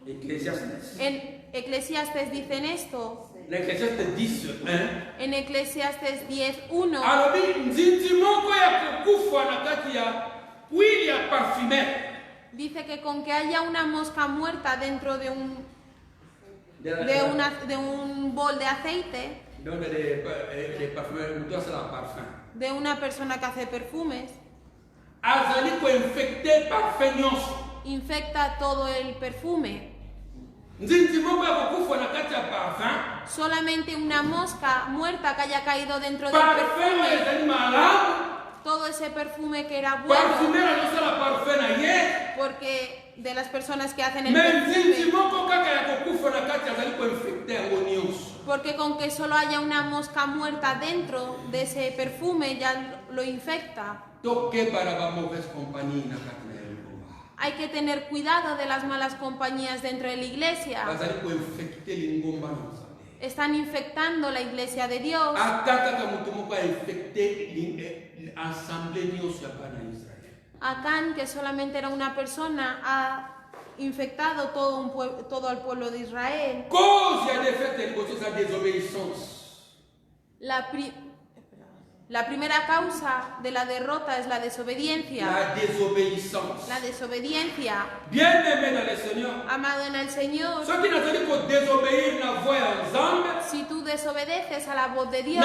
Ecclésiastes. En Eclesiastes dicen esto. Na Ecclésiaste 10:1. En Eclesiastes 10:1 alobi nzinzi moko ya kokufa na kati ya huile ya parfumé. dice que con que haya una mosca muerta dentro de un bol de aceite, donde les parfumeurs mutu asala parfum. de una persona que hace perfumes, azali koinfecte parfum nyonso. infecta todo el perfume. Nzinzi moko ya kokufa na kati ya parfum. Solamente una mosca muerta que haya caído dentro del Parfum oyo perfume, ezali malamu. todo ese perfume que era bueno, Parfumeur azosala parfum na ye. porque de las personas que hacen el Me nzinzi perfume, moko kaka ya kokufa na kati azali koinfecte yango nyonso. porque con que solo haya una mosca muerta dentro de ese perfume ya lo infecta. Tokebana ba mauvaise compagnie na kati na elongomba. Hay que tener cuidado de las malas compañías dentro de la iglesia. Bazali koinfecte lingomba na Nzambe. Están infectando la iglesia de Dios. Ata kaka moto moko ainfecte assemblée nyonso ya bana ya Israel. Acán, que solamente era una persona, ha infectado todo al pueblo de Israel. Cause ya défaite liboso eza désobéissance. La La primera causa de la derrota es la desobediencia. La désobéissance. La desobediencia. Bien-aimé dans le Seigneur. Amado en el Señor, Ceux qui n'ont pas désobéir la voix ensemble, si tú desobedeces a la voz de Dios,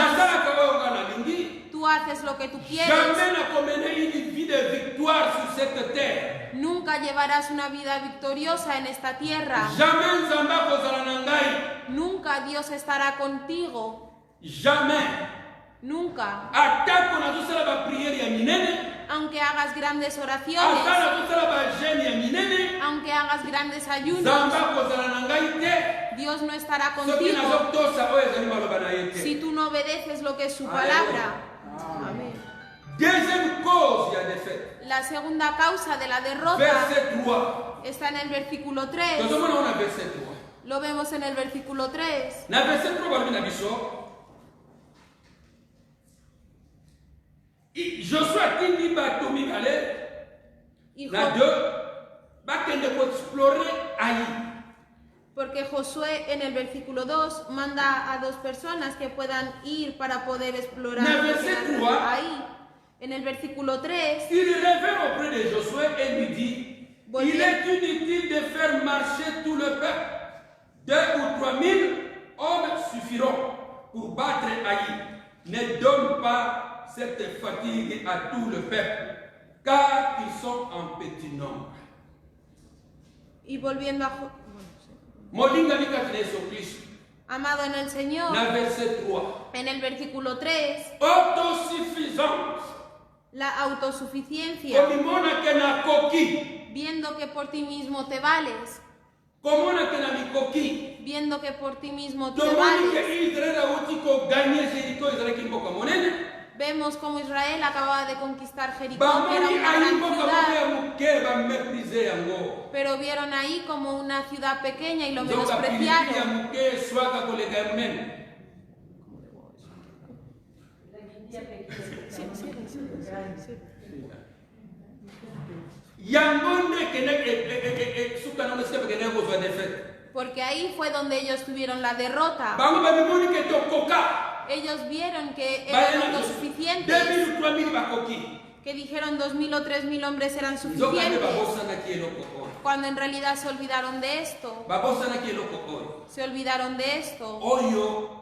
tú haces lo que tú quieres, jamais n'a mené une vie de victoire sur cette terre. nunca llevarás una vida victoriosa en esta tierra. Jamais Nzamba kozala na ngai. Nunca Dios estará contigo. Jamais. Nunca. Atako na tosala ba prière ya minene. Aunque hagas grandes oraciones, Atako na tosala ba jeûne ya minene. aunque hagas grandes ayunos, Nzamba kozala na ngai te. Dios no estará Soki contigo nazotosa oyo ezali maloba na ye te. si tú no obedeces lo que es su Aleluya. palabra. Amén. Deuxième cause ya défaite. La segunda causa de la derrota Verset 3. está en el versículo 3. Tozomona wana verset 3. Lo vemos en el versículo 3. Na verset 3 balobi na biso. Josué atindi bato mibale Y na Jo- deux bakende koexplore Ai. Porque Josué en el versículo 2 manda a 2 personas que puedan ir para poder explorar Na lo que verset hay 3. ahí. En el versículo 3, Il revint auprès de Josué et lui dit, Bonne il nuit. est inutile de faire marcher tout le peuple. 2 ou 3 000 hommes suffiront pour battre Haï. Ne donne pas cette fatigue à tout le peuple, car ils sont en petit nombre. y volviendo a Molinga mikatine Yesu Kristo. amado en el Señor, Na verset 3. en el versículo 3, Autosuffisance. la autosuficiencia, Komimona ke na koki. viendo que por ti mismo te vales, Komona ke na mikoki. viendo que por ti mismo te Tomoni vales. ke Israël auti ko gagner Jéricho ezalaki mboka monene. Vemos como Israel acababa de conquistar Jericó, que era Bamoni una ayi gran mboka moko ya ciudad, moke baméprise yango. pero vieron ahí como una ciudad pequeña y lo Nzoka pilipili ya menospreciaron. moke swaka koleka Hermene. Yango nde kende suka nango esika bakende kozwa défaite. Porque ahí fue donde ellos tuvieron la derrota. Bango bamimoni ke tokoka. Ellos vieron que eran autosuficientes, 2000 ou 3000 bakoki. que dijeron 2000 o 3000 hombres eran Nzoka nde suficientes, babosanaki eloko oyo. cuando en realidad se olvidaron de esto. Babosanaki eloko oyo. Se olvidaron de esto. Oyo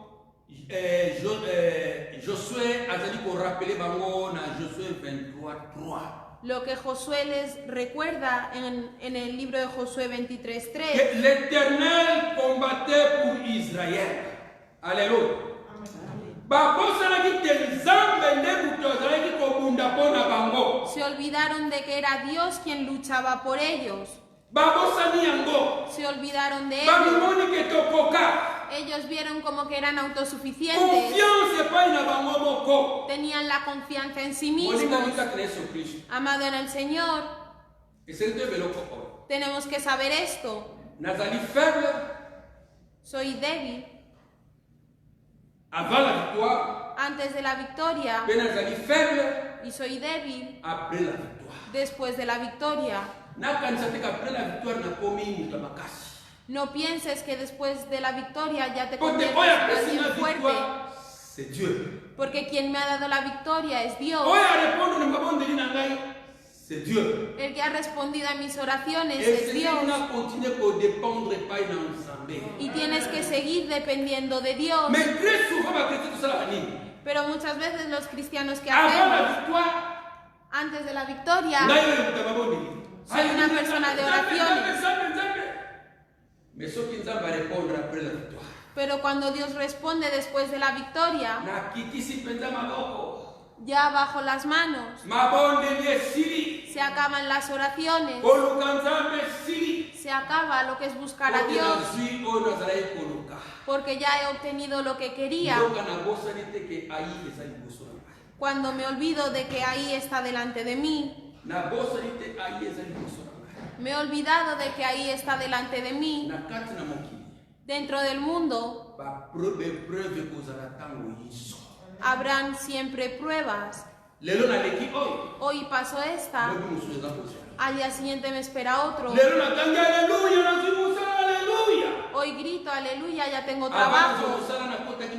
Josué azali korapele bango na Josué 23:3. Lo que Josué les recuerda en el libro de Josué 23:3, Que l'Éternel combattait pour Israël. Alléluia. Babosanaki te nzambe nde moto azalaki kobunda mpo na bango. se olvidaron de que era Dios quien luchaba por ellos. Babosani yango. Se olvidaron de ellos. Bamimoni ke tokoka. Ellos vieron como que eran autosuficientes. Confiance epai na bango moko. Tenían la confianza en sí Molinga mismos. mikaka na Yesu Kristo. Amado en el Señor, Eseli to eloko oyo. tenemos que saber esto. Nazali faible Soy débil avant la victoire. antes de la victoria Mpe nazali faible y soy débil après la victoire. después de la victoria. Nakanisa te qu'après la victoire nakomi moto ya makasi. No pienses que después de la victoria ya te Kote conviertes oyo en apesi alguien na fuerte, victoire, c'est Dieu. porque quien me ha dado la victoria es Dios. Oyo arépondre na mabondeli na ngai, c'est Dieu. El que ha respondido a mis oraciones Et es c'est Dios. na continuer kodépendre epai na Nzambe. Y tienes que seguir dependiendo de Dios. Mais très souvent bakristo tosalaka nini? Pero muchas veces los cristianos que Avant la hacemos victoire, antes de la victoria, ngai oyo moto ya mabondeli. Soy una persona de oraciones. Nzambe. Mais soki Nzambe arépondre après la victoire, pero cuando Dios responde después de la victoria, nakitisi mpenza maboko. ya bajo las manos, Mabondeli esili. se acaban las oraciones, Koluka Nzambe esili. se acaba lo que es buscar a Porque Dios, nazwi oyo nazalaki koluka. porque ya he obtenido lo que quería. Nzoka nabosani te ke ayi eza liboso na ngai. Cuando me olvido de que ahí está delante de mí, Nabosani te ayi eza liboso na ngai. me he olvidado de que ahí está delante de mí, Na kati na mokili, dentro del mundo, bapreuve kozala ntango nyonso. habrán siempre pruebas. Lelo naleki oyo, Hoy pasó esta, lobi mosusu eza kozala. al día siguiente me espera otro. Lelo natangi aleluya, nazwi mosala aleluya. Hoy grito, aleluya, ya tengo Avant nazwa trabajo. mosala nakotaki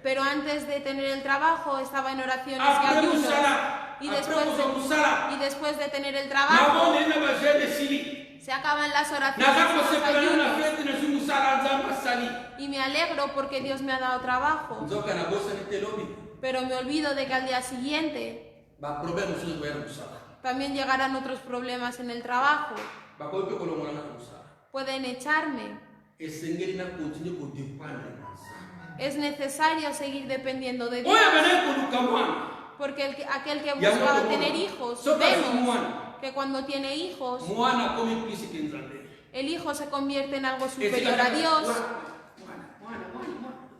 Pero antes de tener el trabajo estaba en oraciones y Après ayunos. Moussala, Y après después de tener el trabajo, Sili. se acaban las oraciones y los ayunos. Y me alegro porque Dios me ha dado trabajo. Pero me olvido de que al día siguiente también llegarán otros problemas en el trabajo. Pueden echarme. Es necesario seguir dependiendo de Dios. Porque aquel que buscaba tener hijos, vemos que cuando tiene hijos, el hijo se convierte en algo superior a Dios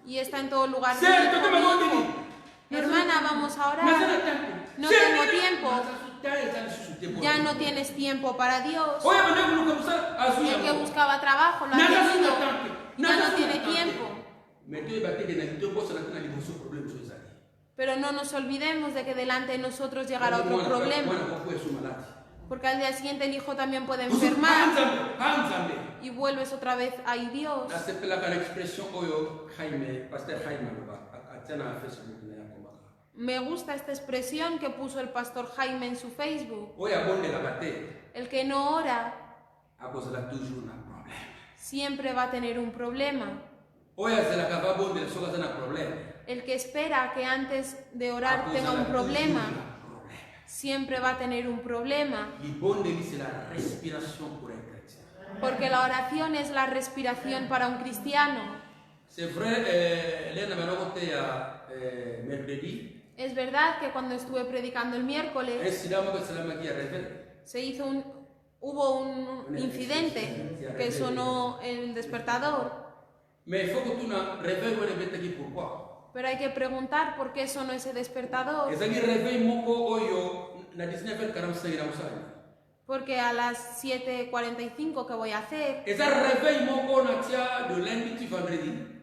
y está en todo lugar. Hermana, vamos a orar. No tengo tiempo. Ya no tienes tiempo para Dios. El que buscaba trabajo lo ha tenido. Ya no tiene tiempo. Pero no nos olvidemos de que delante de nosotros llegará otro problema. Porque al día siguiente el hijo también puede enfermar. Y vuelves otra vez a Dios. Me gusta esta expresión que puso el pastor Jaime en su Facebook. El que no ora siempre va a tener un problema. El que espera que antes de orar tenga un problema siempre va a tener un problema. Porque la oración es la respiración para un cristiano. Es verdad que cuando estuve predicando el miércoles hubo un incidente que sonó el despertador. Pero hay que preguntar por qué sonó ese despertador. Porque a las 7:45 que voy a hacer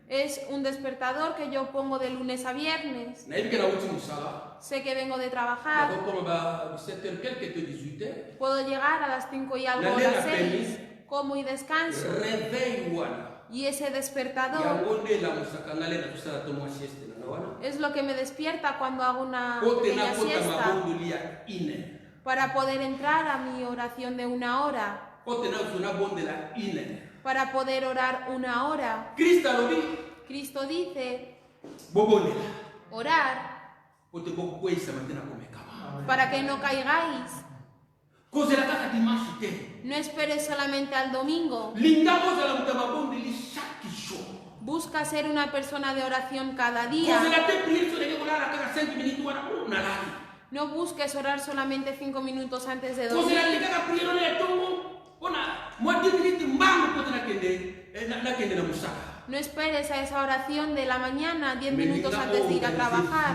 es un despertador que yo pongo de lunes a viernes. Sé que vengo de trabajar. Puedo llegar a las 5 y algo, a las 6, como y descanso. Y ese despertador es lo que me despierta cuando hago una pequeña siesta para poder entrar a mi oración de 1 hora, para poder orar 1 hora. Cristo dice orar para que no caigáis. No esperes solamente al domingo. Busca ser una persona de oración cada día. No busques orar solamente 5 minutos antes de dormir. No esperes a esa oración de la mañana 10 minutos antes de ir a trabajar,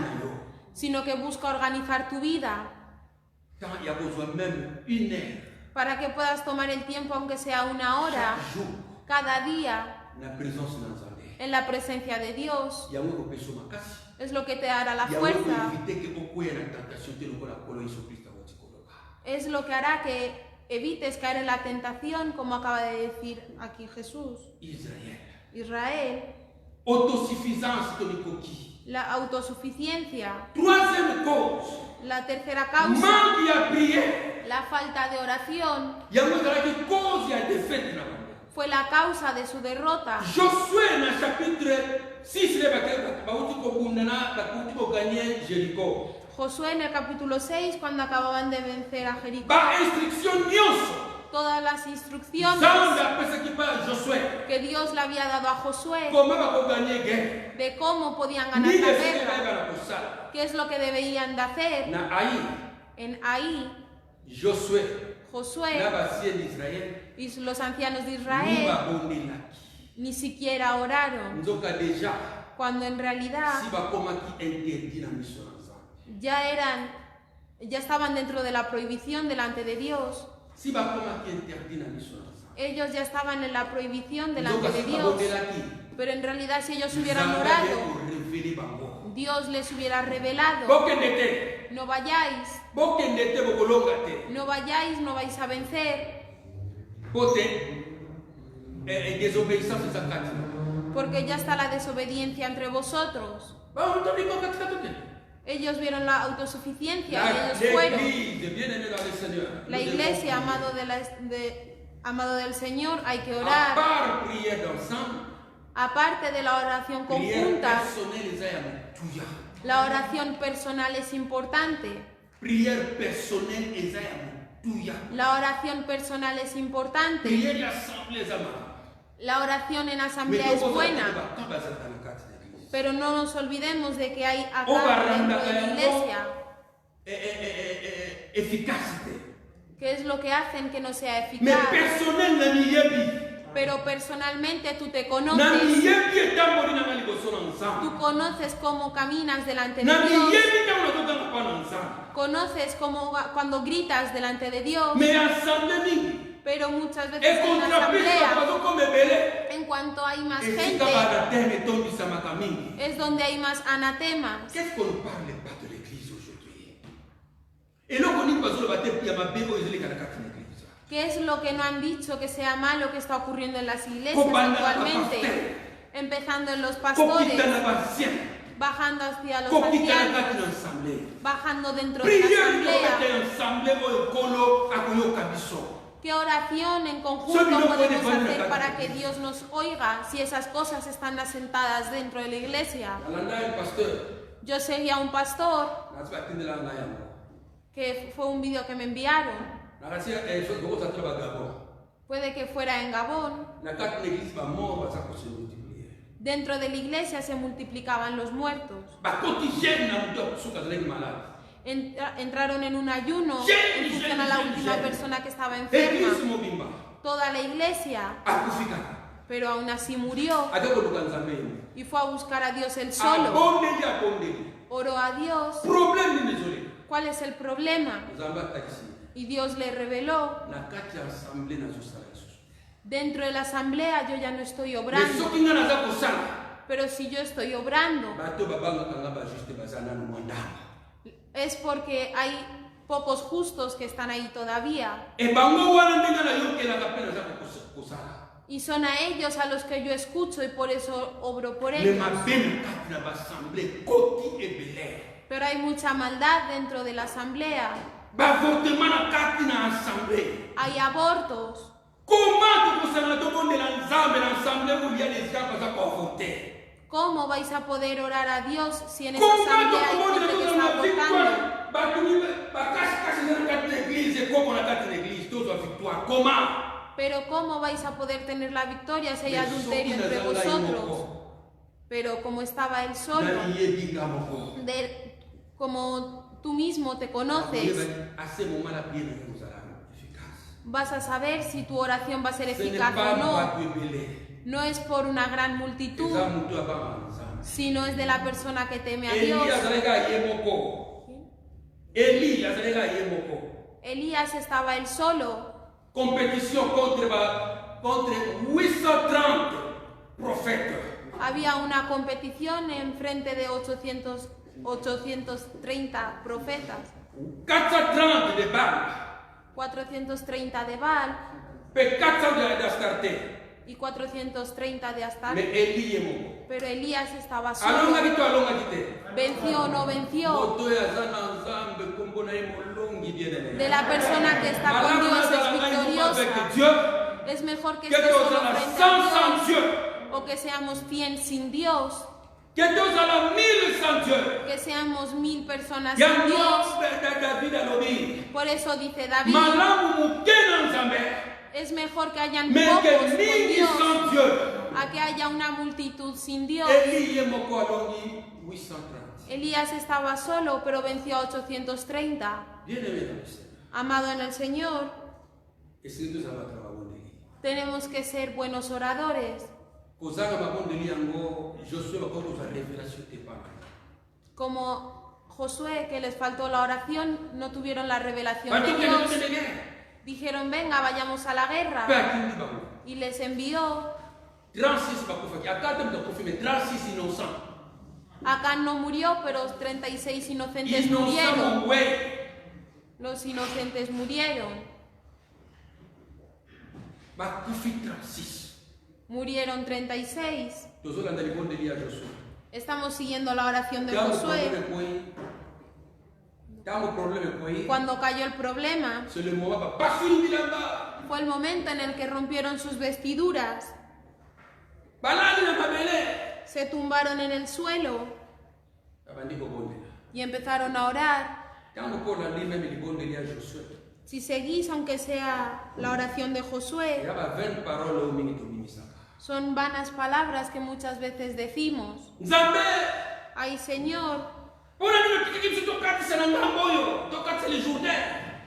sino que busca organizar tu vida para que puedas tomar el tiempo, aunque sea 1 hora, cada día en la presencia de Dios. Es lo que te dará la fuerza. Es lo que hará que evites caer en la tentación, como acaba de decir aquí Jesús. Israel. La autosuficiencia. La tercera causa. La falta de oración. Fue la causa de su derrota. Josué en el chapitre 6, Josué en el capítulo 6, cuando acababan de vencer a Jericó. Todas las instrucciones que Dios le había dado a Josué de cómo podían ganar la guerra, qué es lo que debían de hacer. En ahí, Josué y los ancianos de Israel ni siquiera oraron, cuando en realidad ya estaban dentro de la prohibición delante de Dios. Ellos ya estaban en la prohibición delante de Dios. Pero en realidad, si ellos hubieran orado, Dios les hubiera revelado: no vayáis, no vayáis, no vais a vencer. porque ya está la desobediencia entre vosotros. Ellos vieron la autosuficiencia y ellos fueron. La iglesia, amado del Señor, hay que orar. Aparte de la oración conjunta, la oración personal es importante. La oración personal es importante. La oración en asamblea es buena. Pero no nos olvidemos de que hay acá dentro de la iglesia. ¿Qué es lo que hacen que no sea eficaz? Pero personalmente tú te conoces. Tú conoces cómo caminas delante de Dios. Conoces cómo cuando gritas delante de Dios. Pero muchas veces en la asamblea, en cuanto hay más gente, es donde hay más anatemas. ¿Qué es lo que no han dicho que sea malo que está ocurriendo en las iglesias actualmente? Empezando en los pastores, bajando hacia los ancianos, bajando dentro de la asamblea. ¿Qué oración en conjunto podemos hacer para que Dios nos oiga si esas cosas están asentadas dentro de la iglesia? Yo seguía a un pastor, que fue un vídeo que me enviaron. Puede que fuera en Gabón. Dentro de la iglesia se multiplicaban los muertos. Entraron en un ayuno en función a la última persona que estaba enferma. Toda la iglesia, pero aún así murió y fue a buscar a Dios él solo. Oró a Dios. ¿Cuál es el problema? Y Dios le reveló: dentro de la asamblea yo ya no estoy obrando. Pero si yo estoy obrando, es porque hay pocos justos que están ahí todavía. Y son a ellos a los que yo escucho y por eso obro por ellos. Pero hay mucha maldad dentro de la asamblea. Hay abortos. ¿Cómo vais a poder orar a Dios si en esa asamblea hay gente que está abortando? Pero ¿cómo vais a poder tener la victoria si hay adulterio entre vosotros? Pero como estaba él solo, como tú mismo te conoces, vas a saber si tu oración va a ser eficaz o no. No es por una gran multitud, sino es de la persona que teme a Dios. Elías estaba él solo. Competición contra 830 profetas. Había una competición en frente de 830 profetas. 430 de Baal. 430 de Baal. Y 430 de Astarte. Pero Elías estaba solo. ¿Venció o no venció? De la persona que está con Dios es victoriosa. Es mejor que esté solo frente a Dios o que seamos 100 sin Dios. Que seamos 1000 personas sin Dios. Por eso dice David: es mejor que hayan pocos con Dios a que haya una multitud sin Dios. Elías estaba solo, pero venció a 830. Amado en el Señor, tenemos que ser buenos oradores. Como Josué, que les faltó la oración, no tuvieron la revelación de Dios. Dijeron: venga, vayamos a la guerra. Y les envió. Acán no murió, pero 36 inocentes murieron. Los inocentes murieron. Murieron 36. tozolanda libondeli ya Josué. Estamos siguiendo la oración de Josué. Cuando cayó el problema, fue el momento en el que rompieron sus vestiduras, se tumbaron en el suelo y empezaron a orar. Si seguís, aunque sea la oración de Josué, son vanas palabras que muchas veces decimos. Ay, Señor,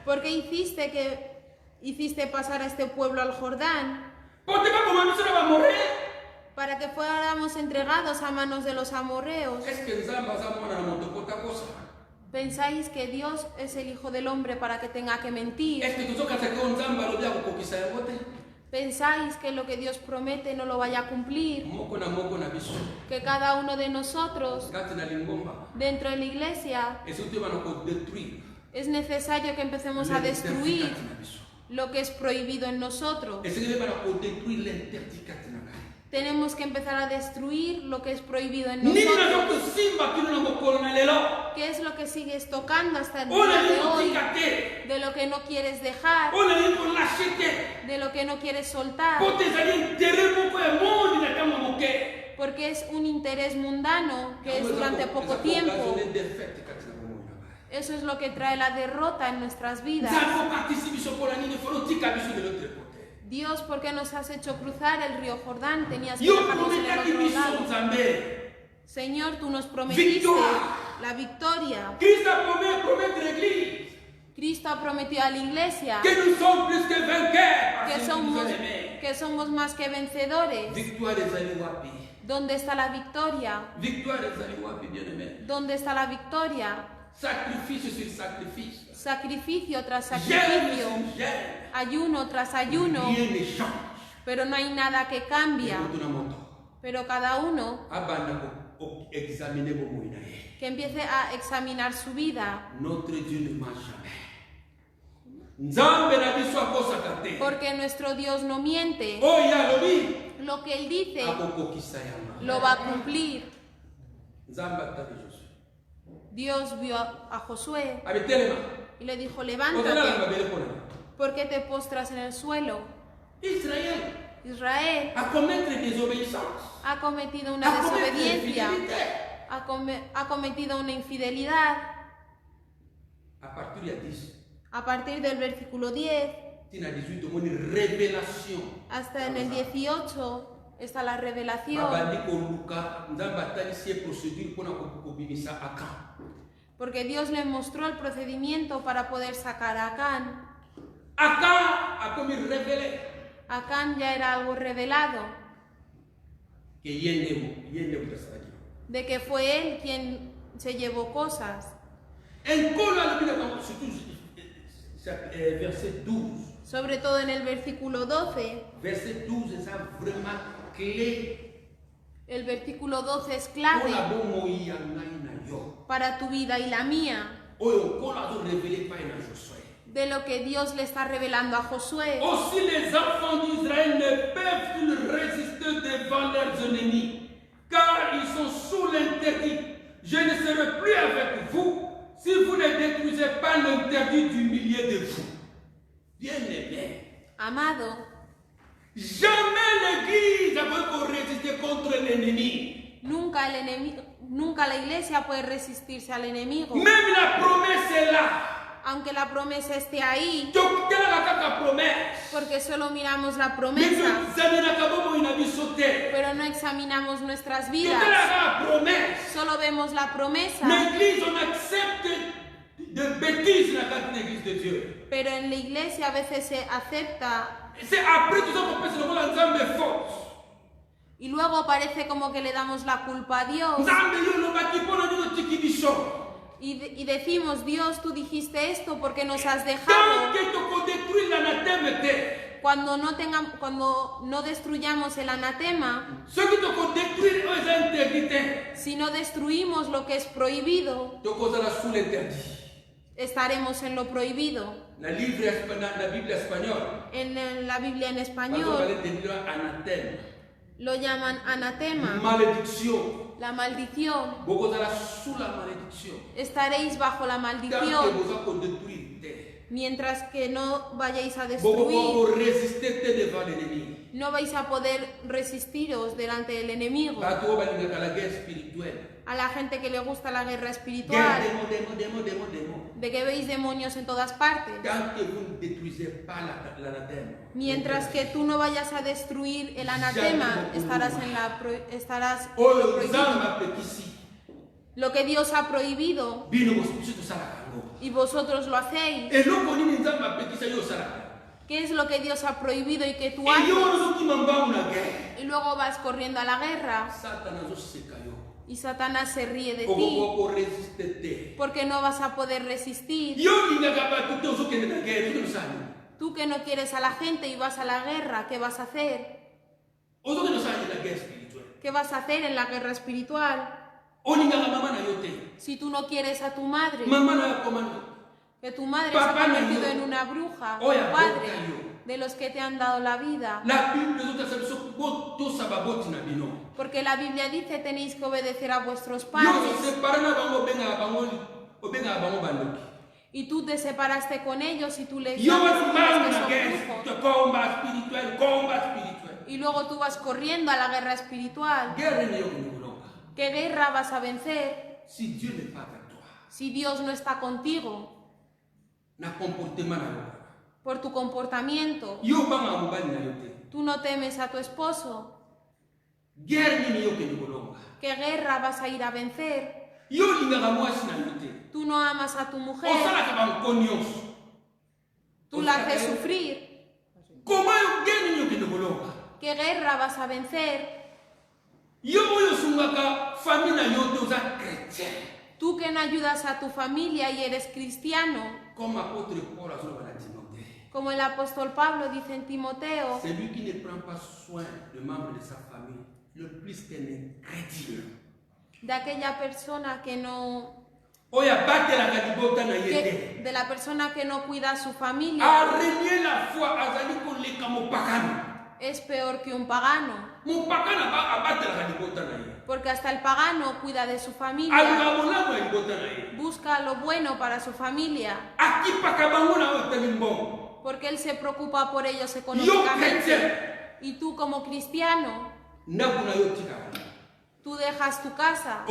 ¿por qué hiciste pasar a este pueblo al Jordán? Para que fuéramos entregados a manos de los amorreos. ¿Pensáis que Dios es el Hijo del Hombre para que tenga que mentir? ¿Pensáis que lo que Dios promete no lo vaya a cumplir? Que cada uno de nosotros, dentro de la iglesia, es necesario que empecemos a destruir lo que es prohibido en nosotros. Tenemos que empezar a destruir lo que es prohibido en nosotros. ¿Qué es lo que sigues tocando hasta el día de hoy? De lo que no quieres dejar, de lo que no quieres soltar, porque es un interés mundano que es durante poco tiempo. Eso es lo que trae la derrota en nuestras vidas. Dios, ¿por qué nos has hecho cruzar el río Jordán? Tenías que dejarnos en el otro lado. Señor, tú nos prometiste la victoria. Cristo ha prometido a la iglesia que somos más que vencedores. ¿Dónde está la victoria? ¿Dónde está la victoria? Sacrificio tras sacrificio, ayuno tras ayuno, pero no hay nada que cambia. Pero cada uno que empiece a examinar su vida. Porque nuestro Dios no miente. Lo que Él dice lo va a cumplir. Dios vio a Josué y le dijo: levántate. ¿Por qué te postras en el suelo? Israel ha cometido una desobediencia, ha cometido una infidelidad. A partir del versículo 10 hasta en el 18 está la revelación. Porque Dios le mostró el procedimiento para poder sacar a Acán. Acán ya era algo revelado. De que fue él quien se llevó cosas. Sobre todo en el versículo 12. El versículo 12 es clave para tu vida y la mía. De lo que Dios le está revelando a Josué. Aussi les enfants d'Israël ne peuvent résister devant leurs ennemis, car ils sont sous l'interdit. Je ne serai plus avec vous si vous ne détruisez pas l'interdit du milieu de vous. Bien-aimé. Amado. Jamais l'Église ne peut résister contre l'ennemi. Nunca la iglesia puede resistirse al enemigo. Même la promesse est là. Aunque la promesa esté ahí, porque solo miramos la promesa, pero no examinamos nuestras vidas. Solo vemos la promesa, pero en la iglesia a veces se acepta y luego parece como que le damos la culpa a Dios. Y decimos: Dios, tú dijiste esto porque nos has dejado. Cuando no destruyamos el anatema, si no destruimos lo que es prohibido, estaremos en lo prohibido. En la Biblia en español, En la Biblia en español Lo llaman anatema. Malédiction. La maldición. Bokozala sous la malédiction. Estaréis bajo la maldición. Mientras que no vayáis a destruir. No vais a poder resistiros delante del enemigo. A la gente que le gusta la guerra espiritual. De que veis demonios en todas partes. Mientras que tú no vayas a destruir el anatema, estarás prohibido. Lo que Dios ha prohibido y vosotros lo hacéis. ¿Qué es lo que Dios ha prohibido y que tú haces? Y luego vas corriendo a la guerra. Y Satanás se ríe de ti. Porque no vas a poder resistir. Tú que no quieres a la gente y vas a la guerra, ¿qué vas a hacer? ¿Qué vas a hacer en la guerra espiritual? Si tú no quieres a tu madre, que tu madre se ha convertido en una bruja, tu padre, de los que te han dado la vida. Porque la Biblia dice tenéis que obedecer a vuestros padres. Y tú te separaste con ellos y tú les llamas que son brujos. Y luego tú vas corriendo a la guerra espiritual. ¿Qué guerra vas a vencer si Dios no está contigo? Por tu comportamiento. Tú no temes a tu esposo. ¿Qué guerra vas a ir a vencer? Tú no amas a tu mujer. Tú la haces sufrir. ¿Qué guerra vas a vencer? Tú que no ayudas a tu familia y eres cristiano. Como el apóstol Pablo dice en Timoteo. De aquella persona que no... de la persona que no cuida a su familia. Es peor que un pagano. Porque hasta el pagano cuida de su familia. Busca lo bueno para su familia. Porque él se preocupa por ellos económicamente. Y tú como cristiano, tú dejas tu casa.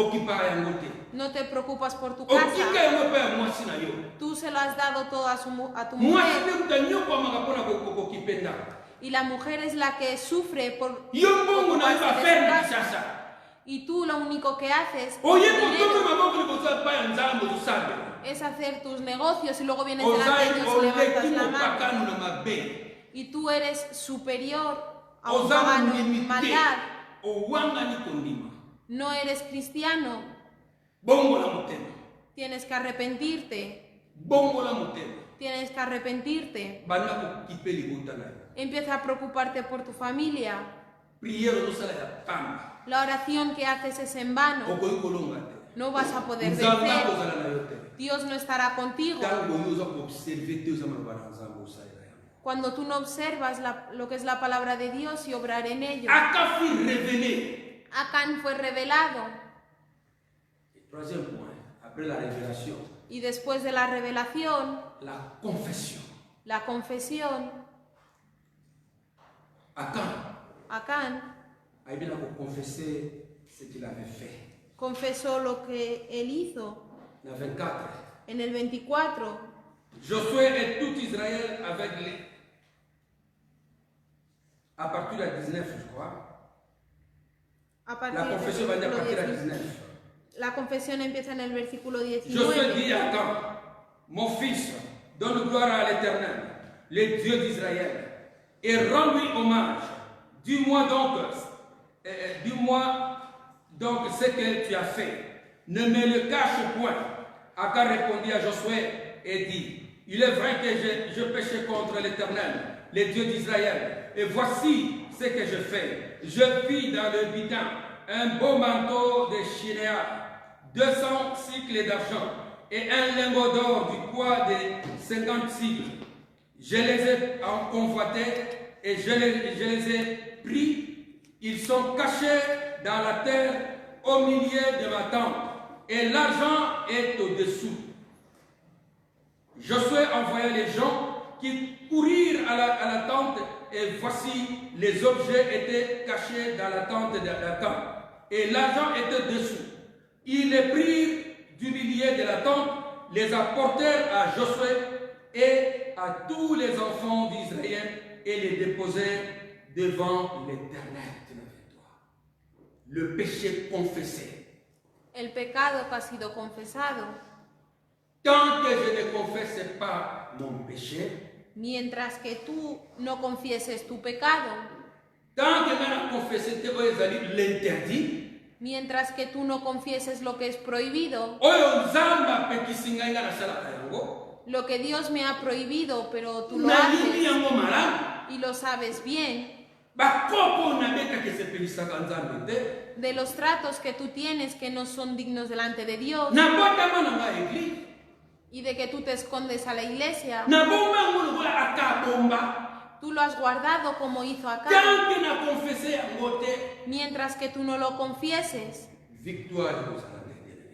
No te preocupas por tu casa. Tú se lo has dado todo a tu mujer. Y la mujer es la que sufre por ocuparse de su casa. Y tú lo único que haces es hacer tus negocios y luego vienes delante de Dios y levantas la mano. Y tú eres superior a un pagano en maldad. No eres cristiano. Tienes que arrepentirte. Tienes que arrepentirte. Empieza a preocuparte por tu familia. La oración que haces es en vano. No vas a poder vencer. Dios no estará contigo. Cuando tú no observas lo que es la palabra de Dios y obrar en ello. Acán fue revelado. Y después de la revelación, la confesión. Acán confesó lo que él hizo. En el 24. Josué et tout Israël avec les... À partir de 19, je crois. La confesión va a partir de 19. La confesión empieza en el versículo 19. Josué dit à Acán, mon fils, donne gloire à l'Éternel, le Dieu d'Israël, et rends-lui hommage. Dis-moi donc ce que tu as fait. Ne me le cache point. Acán répondit à Josué et dit, il est vrai que je péchais contre l'Éternel, le Dieu d'Israël, et voici ce que je fais. Je fis dans le bidon un beau manteau de Shinéa, 200 cycles d'argent, et un lingot d'or du poids de 50 cycles. Je les ai convoités et je les ai pris Ils sont cachés dans la terre au milieu de ma tente, et l'argent est au-dessous. Josué envoya les gens qui courirent à la tente, et voici, les objets étaient cachés dans la tente et l'argent était dessous. Ils les prirent du milieu de la tente, les apportèrent à Josué et à tous les enfants d'Israël et les déposèrent devant l'Éternel. Le péché confessé. El pecado que ha sido confesado. Tant que je ne confesse pas mon péché, mientras que tú no confieses tu pecado, tant que je ne confesse l'interdit, mientras que tú no confieses lo que es prohibido, lo que Dios me ha prohibido, pero tú lo haces y lo sabes bien, de los tratos que tú tienes que no son dignos delante de Dios, y de que tú te escondes a la iglesia, tú lo has guardado como hizo Acab, mientras que tú no lo confieses,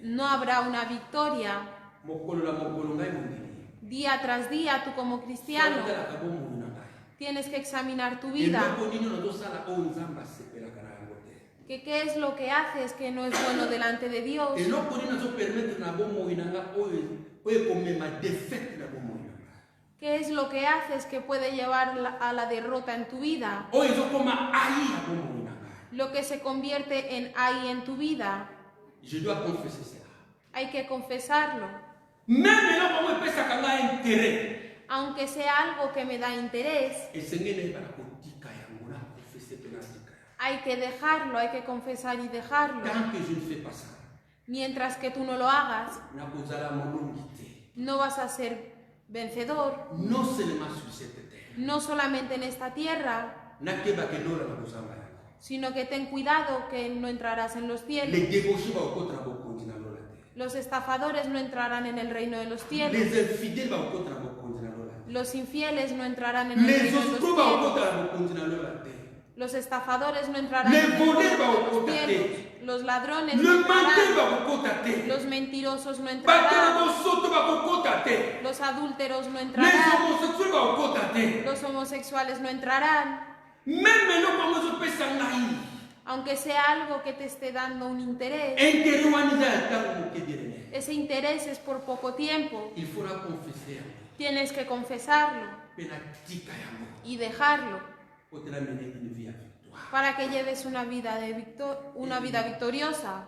no habrá una victoria. Día tras día, tú como cristiano tienes que examinar tu vida. ¿Qué es lo que haces que no es bueno delante de Dios? ¿Qué es lo que haces que puede llevar a la derrota en tu vida? Lo que se convierte en ahí en tu vida. Hay que confesarlo. Aunque sea algo que me da interés, hay que dejarlo, hay que confesar y dejarlo. Mientras que tú no lo hagas, no vas a ser vencedor. No solamente en esta tierra, sino que ten cuidado que no entrarás en los cielos. Los estafadores no entrarán en el reino de los cielos. Los infieles no entrarán en el reino de los cielos. Los estafadores no entrarán en el reino de los cielos. Los ladrones no entrarán. Los mentirosos no entrarán. Los adúlteros no entrarán. Los homosexuales no entrarán. Aunque sea algo que te esté dando un interés, ese interés es por poco tiempo. Tienes que confesarlo y dejarlo para que lleves una vida victoriosa.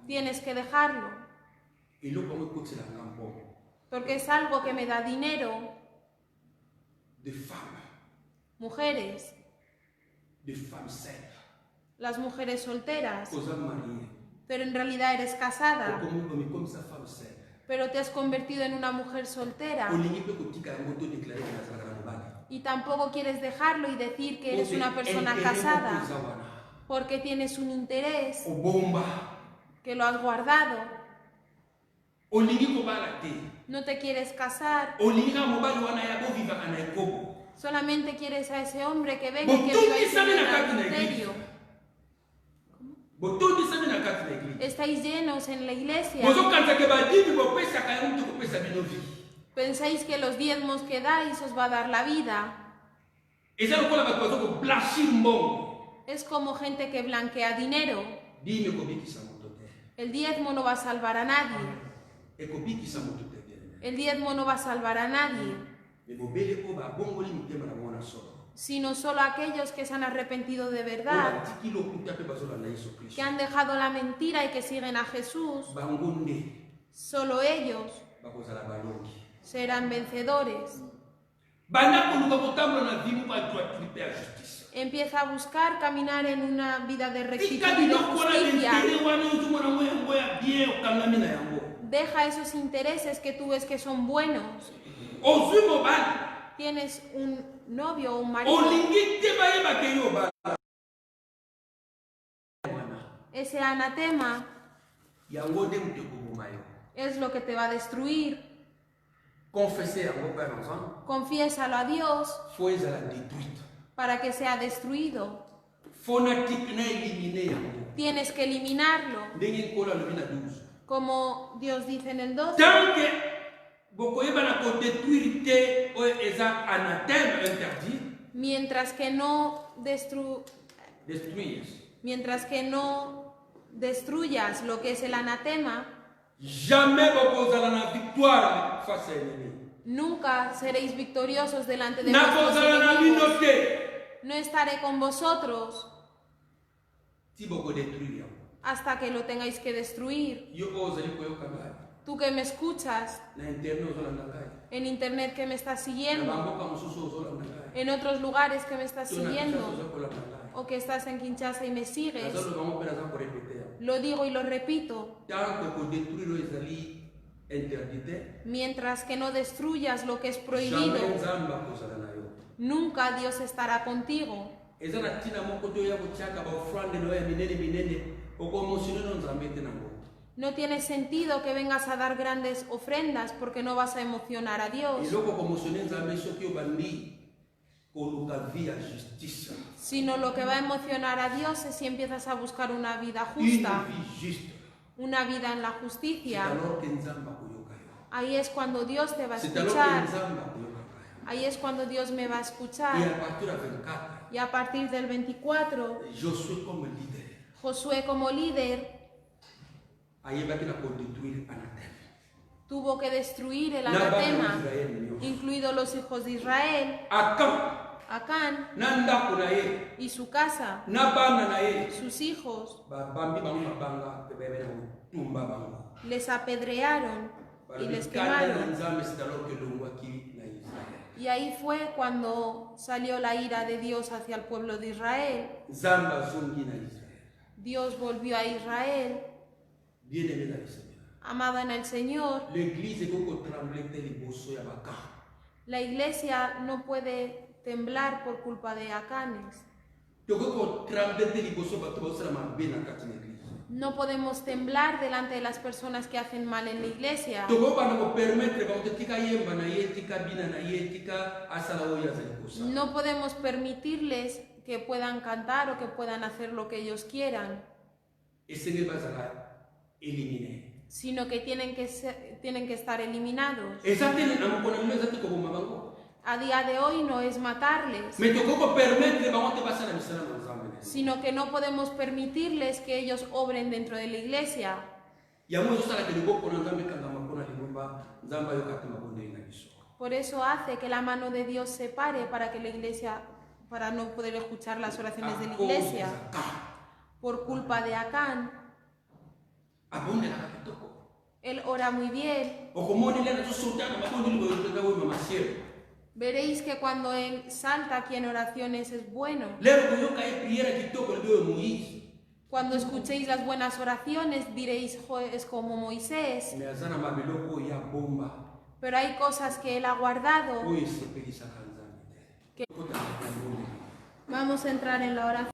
Tienes que dejarlo porque es algo que me da dinero. Mujeres, las mujeres solteras, pero en realidad eres casada, pero te has convertido en una mujer soltera y tampoco quieres dejarlo y decir que eres una persona casada porque tienes un interés que lo has guardado. No te quieres casar, solamente quieres a ese hombre que venga y que viva en el adulterio. Estáis llenos en la iglesia. Pensáis que los diezmos que dais os va a dar la vida. Es como gente que blanquea dinero. El diezmo no va a salvar a nadie. El diezmo no va a salvar a nadie, sino solo a aquellos que se han arrepentido de verdad, que han dejado la mentira y que siguen a Jesús. Solo ellos serán vencedores. Empieza a buscar caminar en una vida de rectitud y de justicia. Deja esos intereses que tú ves que son buenos. Tienes un novio o un marido. Ese anatema es lo que te va a destruir. Confesser à vos pères enfants, Confiésalo a Dios. para que sea destruido. Phonatique na éliminer. Tienes que eliminarlo. Ndenge kola le bina 12. Como Dios dice en el 12. Tant que bokoyeba na ko détruire te o eza anathème interdit. Mientras que no destruyas lo que es el anatema, jamais bokozala na victoire face à l'ennemi. Nunca seréis victoriosos delante de vuestros enemigos. No estaré con vosotros hasta que lo tengáis que destruir. Tú que me escuchas en internet, que me estás siguiendo, en otros lugares que me estás siguiendo, o que estás en Kinshasa y me sigues, lo digo y lo repito. Mientras que no destruyas lo que es prohibido, nunca Dios estará contigo. No tiene sentido que vengas a dar grandes ofrendas porque no vas a emocionar a Dios. Sino lo que va a emocionar a Dios es si empiezas a buscar una vida justa, una vida en la justicia. Ahí es cuando Dios te va a escuchar. Ahí es cuando Dios me va a escuchar. Y a partir del 24, Josué como líder tuvo que destruir el anatema, incluidos los hijos de Israel, Acán y su casa, sus hijos, les apedrearon y les quemaron. Y ahí fue cuando salió la ira de Dios hacia el pueblo de Israel. Dios volvió a Israel. Amado en el Señor, la iglesia no puede temblar por culpa de Acanes. No podemos temblar delante de las personas que hacen mal en la iglesia. No podemos permitirles que puedan cantar o que puedan hacer lo que ellos quieran, sino que tienen que estar eliminados. A día de hoy no es matarles, sino que no podemos permitirles que ellos obren dentro de la iglesia. Por eso hace que la mano de Dios se pare para no poder escuchar las oraciones de la iglesia. Por culpa de Acán. Él ora muy bien. Veréis que cuando él salta aquí en oraciones es bueno. Cuando escuchéis las buenas oraciones diréis, es como Moisés. Pero hay cosas que él ha guardado. Vamos a entrar en la oración.